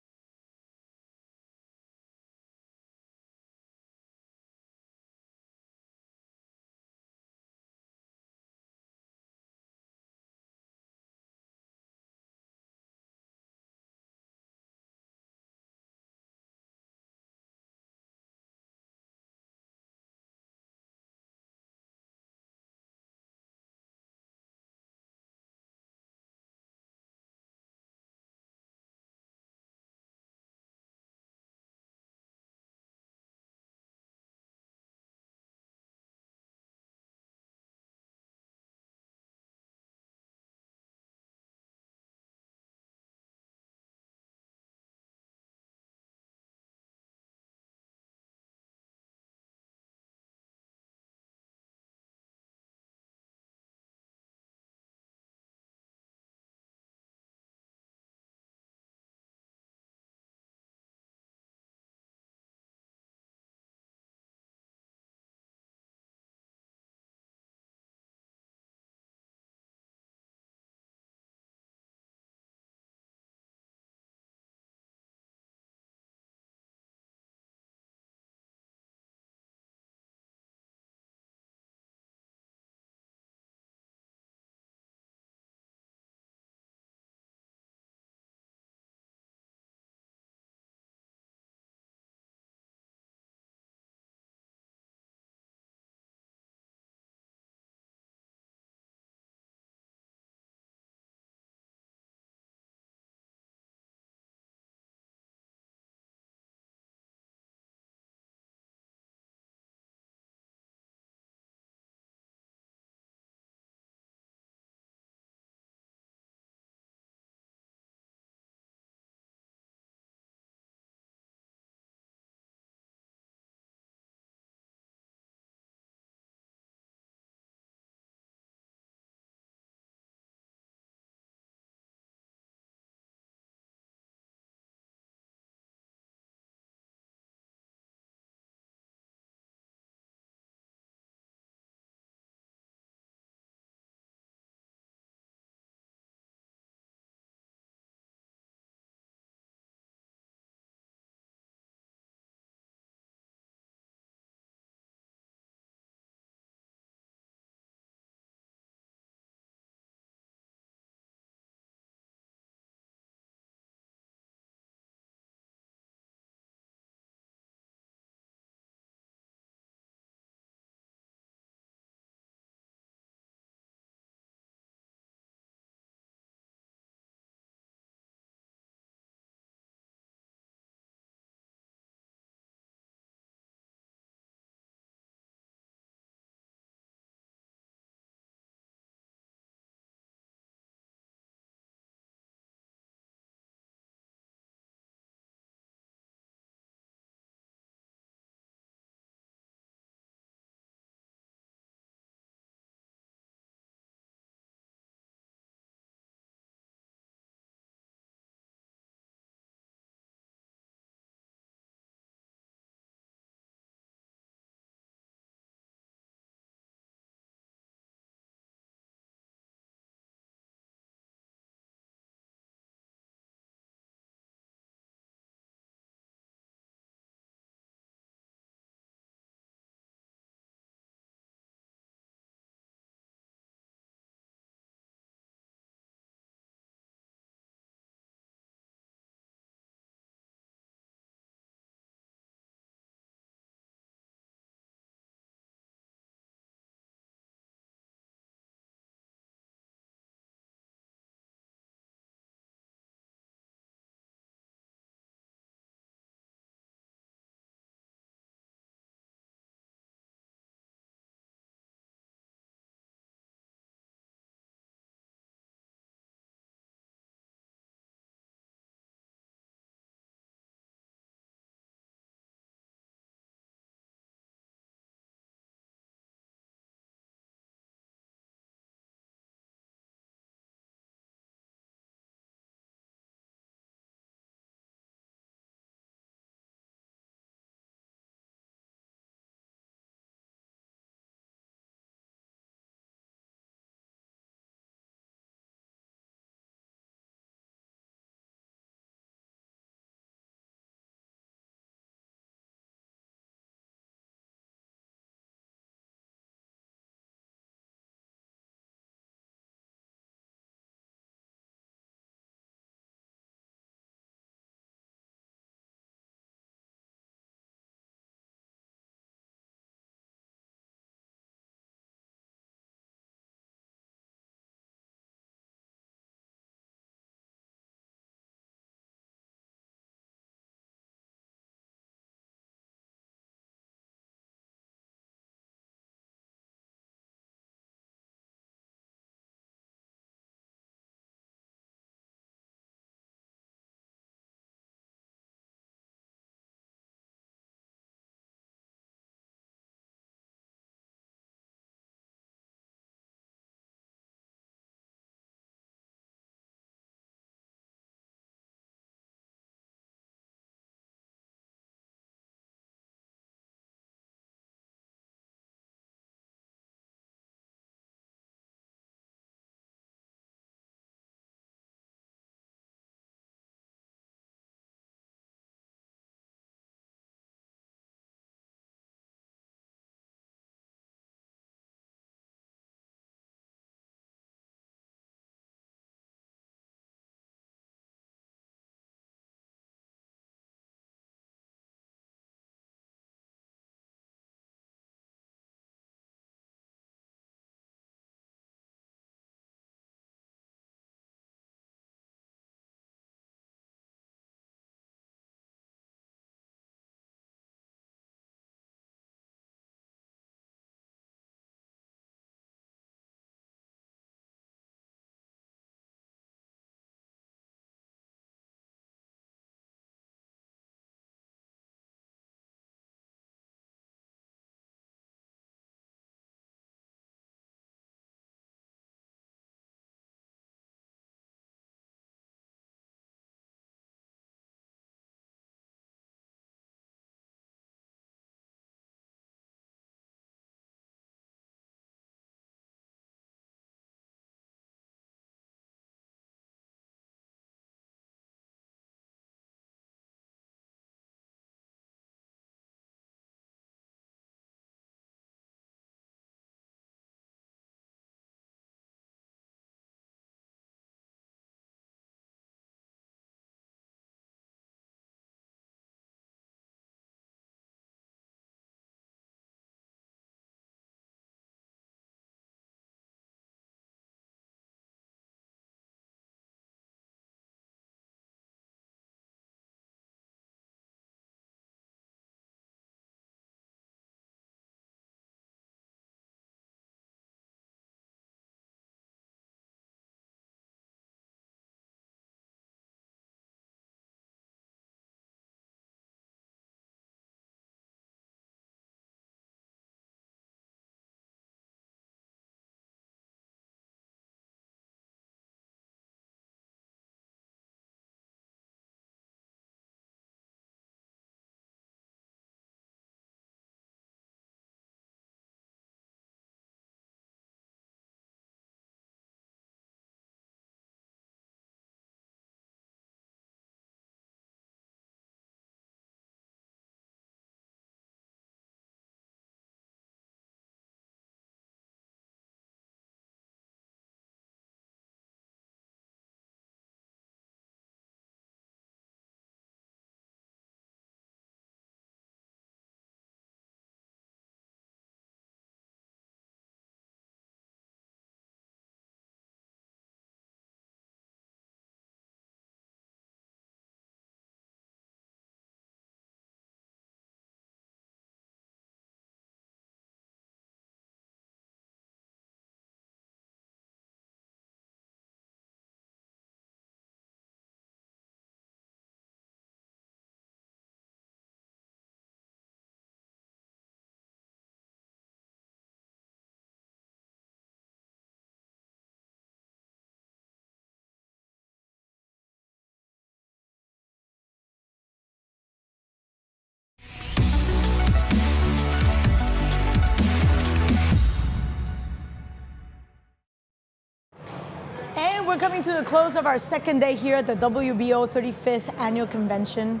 Gentlemen, we're coming to the close of our second day here at the WBO 35th Annual Convention.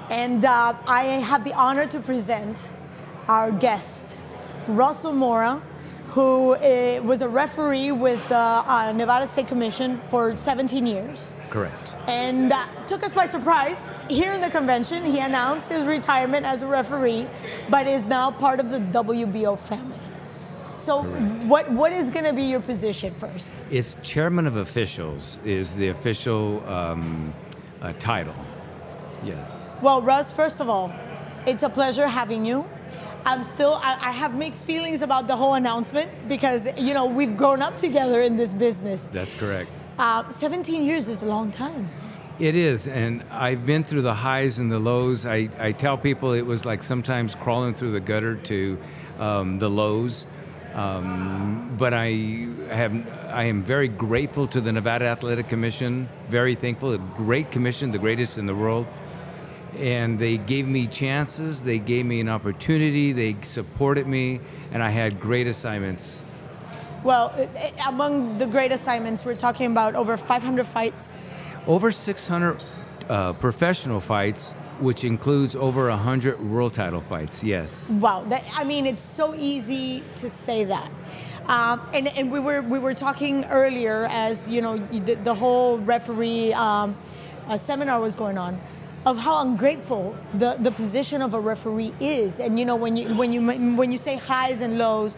And I have the honor to present our guest, Russell Mora, who was a referee with the Nevada State Commission for 17 years. Correct. And took us by surprise. Here in the convention, he announced his retirement as a referee, but is now part of the WBO family. So what is going to be your position first? It's chairman of officials is the official title. Yes. Well, Russ, first of all, it's a pleasure having you. I have mixed feelings about the whole announcement because, you know, we've grown up together in this business. That's correct. 17 years is a long time. It is, and I've been through the highs and the lows. I tell people it was like sometimes crawling through the gutter to the lows. But I am very grateful to the Nevada Athletic Commission, very thankful, a great commission, the greatest in the world. And they gave me chances, they gave me an opportunity, they supported me, and I had great assignments. Well, among the great assignments, we're talking about over 500 fights. Over 600 professional fights, which includes over 100 world title fights, yes. Wow, it's so easy to say that. And we were talking earlier as, you know, the whole referee seminar was going on, of how ungrateful the position of a referee is. And, you know, when you say highs and lows,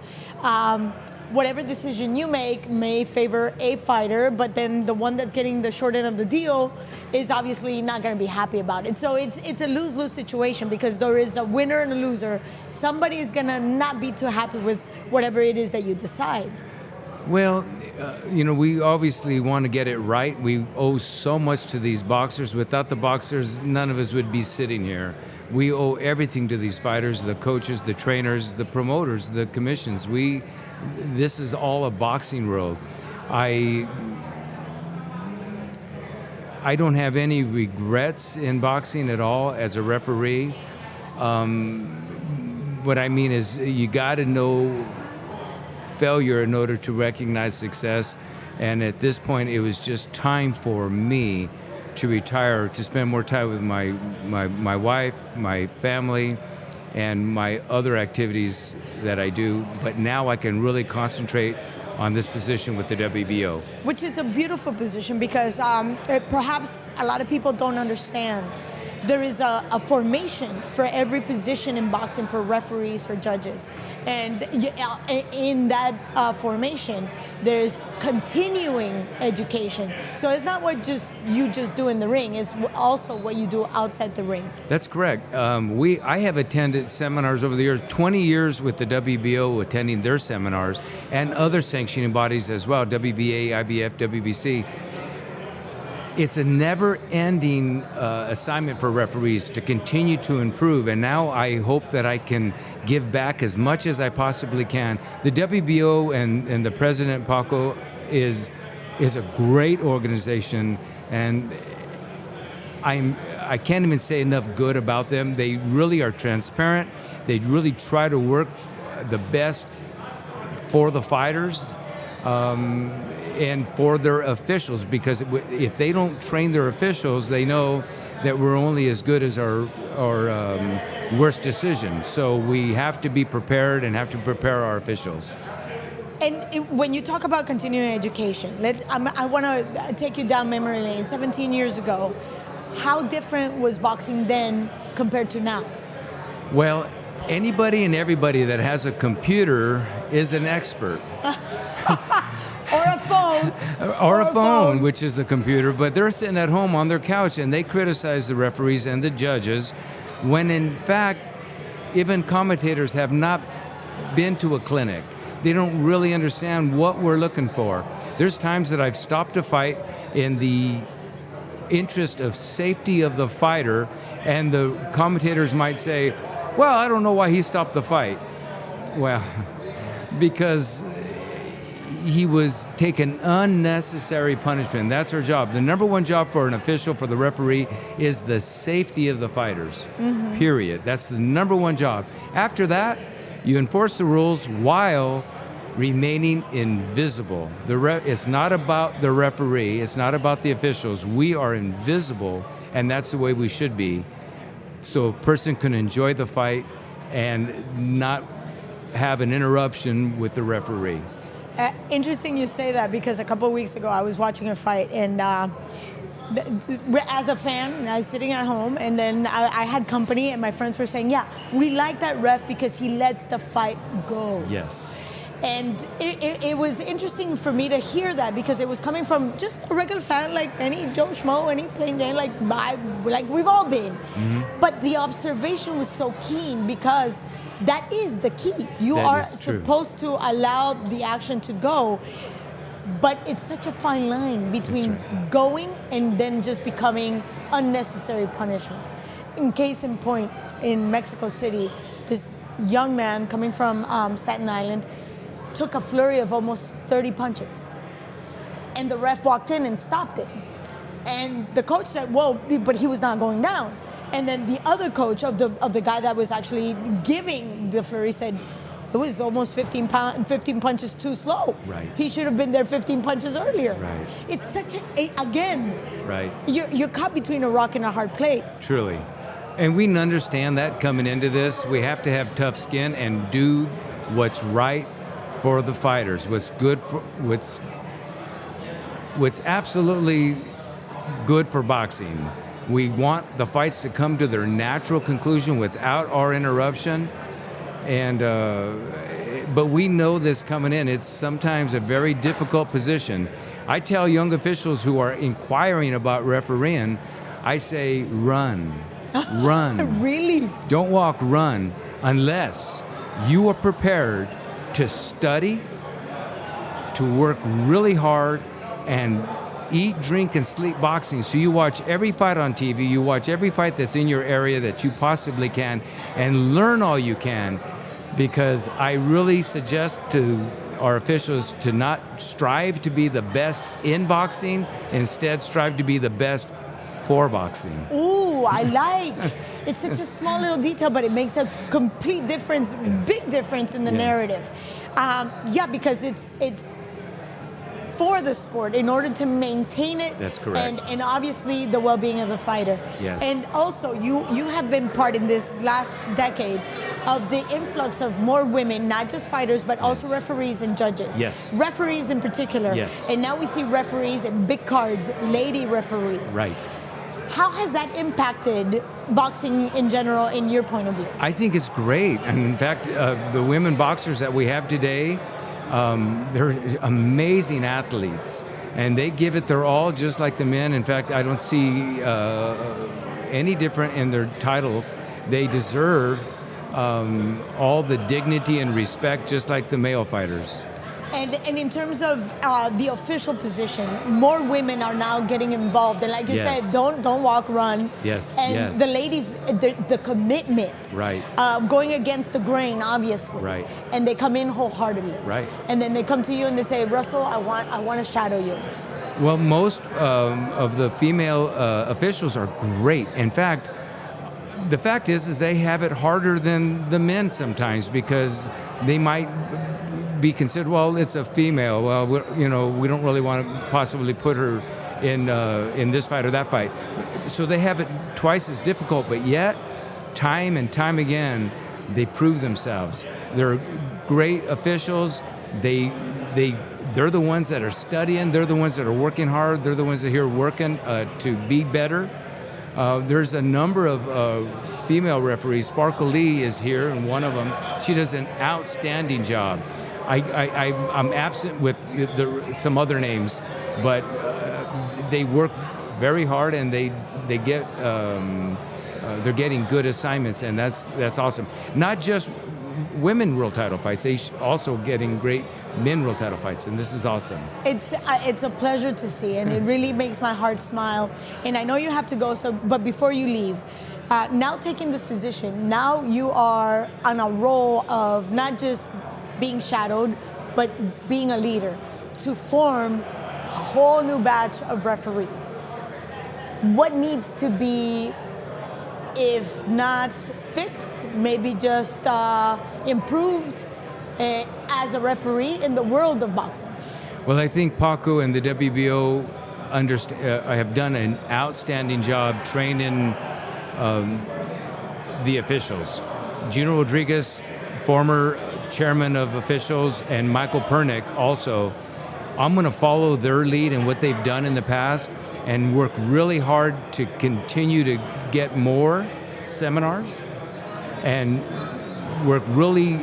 whatever decision you make may favor a fighter, but then the one that's getting the short end of the deal is obviously not going to be happy about it. So it's a lose-lose situation because there is a winner and a loser. Somebody is going to not be too happy with whatever it is that you decide. Well, you know, we obviously want to get it right. We owe so much to these boxers. Without the boxers, none of us would be sitting here. We owe everything to these fighters, the coaches, the trainers, the promoters, the commissions. This is all a boxing world. I don't have any regrets in boxing at all as a referee. What I mean is you got to know failure in order to recognize success. And at this point, it was just time for me to retire, to spend more time with my wife, my family, and my other activities that I do, but now I can really concentrate on this position with the WBO. Which is a beautiful position because perhaps a lot of people don't understand. There is a formation for every position in boxing, for referees, for judges. And in that formation, there's continuing education. So it's not what you just do in the ring, it's also what you do outside the ring. That's correct. I have attended seminars over the years, 20 years with the WBO, attending their seminars, and other sanctioning bodies as well, WBA, IBF, WBC. It's a never-ending assignment for referees to continue to improve, and now I hope that I can give back as much as I possibly can. The WBO and the president, Paco, is a great organization, and I can't even say enough good about them. They really are transparent. They really try to work the best for the fighters. And for their officials, because if they don't train their officials, they know that we're only as good as our worst decision. So we have to be prepared and have to prepare our officials. And when you talk about continuing education, I want to take you down memory lane. 17 years ago, how different was boxing then compared to now? Well, anybody and everybody that has a computer is an expert. Or a phone. or a phone, which is the computer, but they're sitting at home on their couch and they criticize the referees and the judges when in fact, even commentators have not been to a clinic. They don't really understand what we're looking for. There's times that I've stopped a fight in the interest of safety of the fighter, and the commentators might say, well, I don't know why he stopped the fight. Well, because he was taking unnecessary punishment. That's our job. The number one job for an official, for the referee, is the safety of the fighters, period. That's the number one job. After that, you enforce the rules while remaining invisible. It's not about the referee. It's not about the officials. We are invisible, and that's the way we should be. So a person can enjoy the fight and not have an interruption with the referee. Interesting you say that, because a couple of weeks ago I was watching a fight, and as a fan, I was sitting at home, and then I had company, and my friends were saying, yeah, we like that ref because he lets the fight go. Yes. And it was interesting for me to hear that, because it was coming from just a regular fan, like any Joe Schmo, any plain Jane, like we've all been. Mm-hmm. But the observation was so keen, because that is the key. You are supposed to allow the action to go, but it's such a fine line between going and then just becoming unnecessary punishment. In case in point, in Mexico City, this young man coming from Staten Island took a flurry of almost 30 punches. And the ref walked in and stopped it. And the coach said, whoa, but he was not going down. And then the other coach of the guy that was actually giving the flurry said, it was almost 15 punches too slow. Right. He should have been there 15 punches earlier. Right. It's such again, right. You're caught between a rock and a hard place. Truly. And we understand that coming into this. We have to have tough skin and do what's right for the fighters, what's good for what's absolutely good for boxing. We want the fights to come to their natural conclusion without our interruption. And but we know this coming in. It's sometimes a very difficult position. I tell young officials who are inquiring about refereeing, I say, run, run. Really? Don't walk, run, unless you are prepared to study, to work really hard, and eat, drink, and sleep boxing. So you watch every fight on TV, you watch every fight that's in your area that you possibly can, and learn all you can, because I really suggest to our officials to not strive to be the best in boxing, instead strive to be the best for boxing. Ooh, I like. It's such a small little detail, but it makes a complete difference, big difference in the narrative. Yeah, because it's for the sport in order to maintain it. That's correct. And obviously the well-being of the fighter. Yes. And also you have been part in this last decade of the influx of more women, not just fighters, but also referees and judges. Yes. Referees in particular. Yes. And now we see referees and big cards, lady referees. Right. How has that impacted boxing in general, in your point of view? I think it's great. And in fact, the women boxers that we have today, they're amazing athletes. And they give it their all just like the men. In fact, I don't see any different in their title. They deserve all the dignity and respect just like the male fighters. And in terms of the official position, more women are now getting involved. And like you said, don't walk, run. Yes. And the ladies, the commitment. Right. Going against the grain, obviously. Right. And they come in wholeheartedly. Right. And then they come to you and they say, Russell, I want to shadow you. Well, most of the female officials are great. In fact, the fact is they have it harder than the men sometimes, because they might be considered, well, it's a female. Well, we don't really want to possibly put her in this fight or that fight. So they have it twice as difficult, but yet, time and time again, they prove themselves. They're great officials. They're the ones that are studying. They're the ones that are working hard. They're the ones that are here working to be better. There's a number of female referees. Sparkle Lee is here, and one of them. She does an outstanding job. I'm absent with some other names, but they work very hard, and they're getting good assignments, and that's awesome. Not just women world title fights; they also getting great men world title fights, and this is awesome. It's a pleasure to see, and it really makes my heart smile. And I know you have to go, but before you leave. Now taking this position, now you are on a role of not just being shadowed, but being a leader to form a whole new batch of referees. What needs to be, if not fixed, maybe just improved as a referee in the world of boxing? Well, I think Paco and the WBO have done an outstanding job training the officials. Gino Rodriguez, former chairman of officials, and Michael Pernick also. I'm going to follow their lead and what they've done in the past and work really hard to continue to get more seminars and work really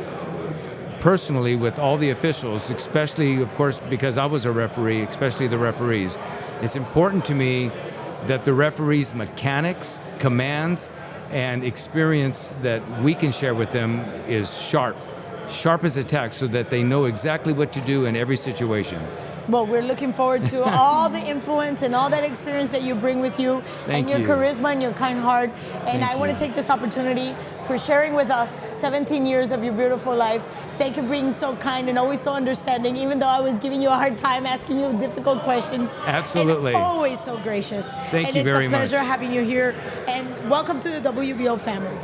personally with all the officials, especially, of course, because I was a referee, especially the referees. It's important to me that the referees' mechanics, commands, and experience that we can share with them is sharp as a tack, so that they know exactly what to do in every situation. Well, we're looking forward to all the influence and all that experience that you bring with you, and your charisma and your kind heart. And I want to take this opportunity for sharing with us 17 years of your beautiful life. Thank you for being so kind and always so understanding, even though I was giving you a hard time asking you difficult questions. Absolutely. And always so gracious. Thank you very much. And it's a pleasure having you here. And welcome to the WBO family.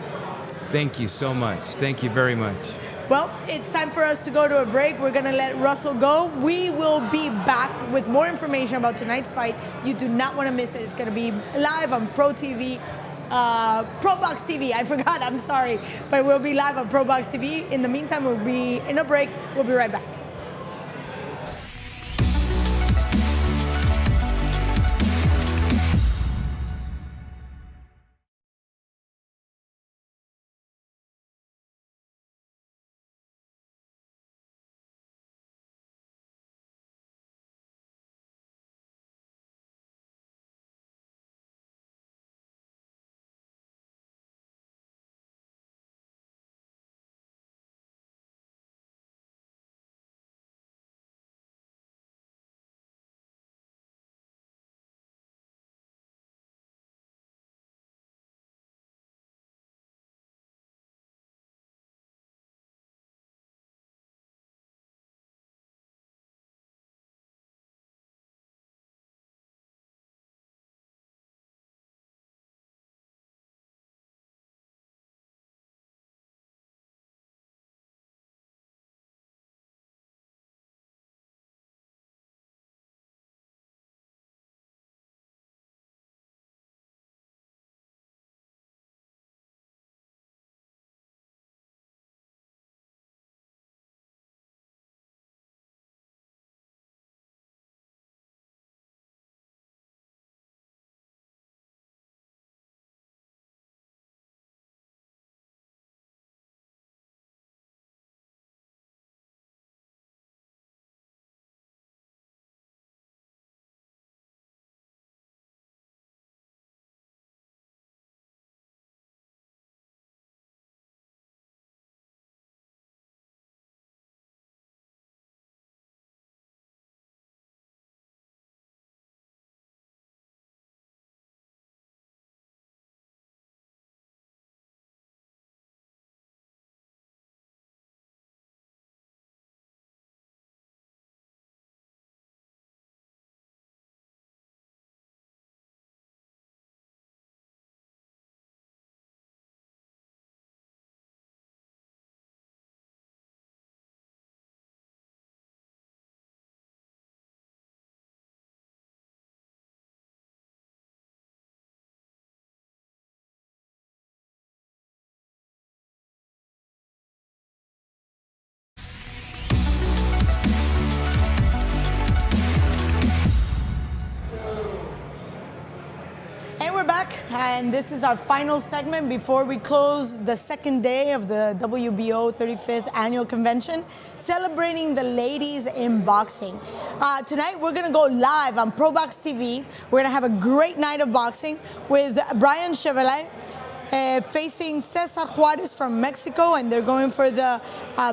Thank you so much. Thank you very much. Well, it's time for us to go to a break. We're going to let Russell go. We will be back with more information about tonight's fight. You do not want to miss it. It's going to be live on Pro TV, Pro Box TV. I forgot, I'm sorry. But we'll be live on Pro Box TV. In the meantime, we'll be in a break. We'll be right back. We're back, and this is our final segment before we close the second day of the WBO 35th Annual Convention, celebrating the ladies in boxing. Tonight, we're going to go live on Pro Box TV. We're going to have a great night of boxing with Brian Chevalier facing Cesar Juarez from Mexico, and they're going for the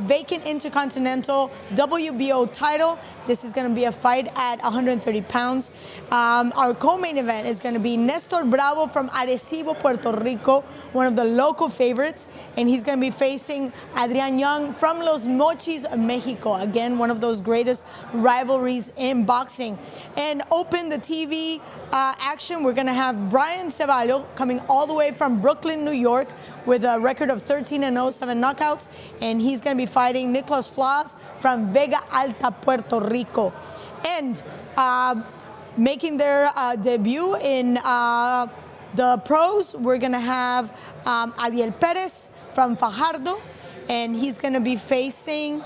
vacant Intercontinental WBO title. This is going to be a fight at 130 pounds. Our co-main event is going to be Nestor Bravo from Arecibo, Puerto Rico, one of the local favorites, and he's going to be facing Adrian Young from Los Mochis, Mexico. Again, one of those greatest rivalries in boxing. And open the TV action, we're going to have Brian Ceballos coming all the way from Brooklyn, Brooklyn, New York, with a record of 13-0, 7 knockouts. And he's going to be fighting Nicolas Flas from Vega Alta, Puerto Rico. And making their debut in the pros, we're going to have Adiel Perez from Fajardo, and he's going to be facing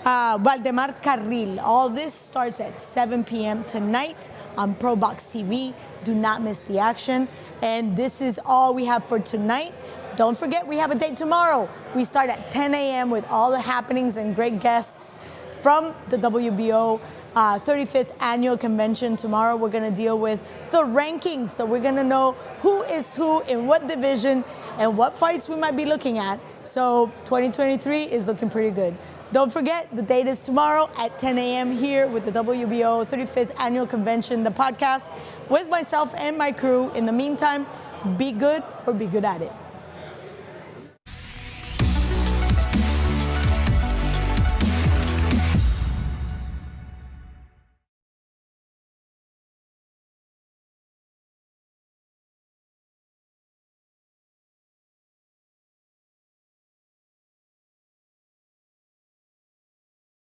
Valdemar Carril. All this starts at 7 p.m. tonight on ProBox TV. Do not miss the action. And this is all we have for tonight. Don't forget, we have a date tomorrow. We start at 10 a.m. with all the happenings and great guests from the WBO 35th Annual Convention. Tomorrow we're going to deal with the rankings. So we're going to know who is who in what division and what fights we might be looking at. So 2023 is looking pretty good. Don't forget, the date is tomorrow at 10 a.m. here with the WBO 35th Annual Convention, the podcast, with myself and my crew. In the meantime, be good or be good at it.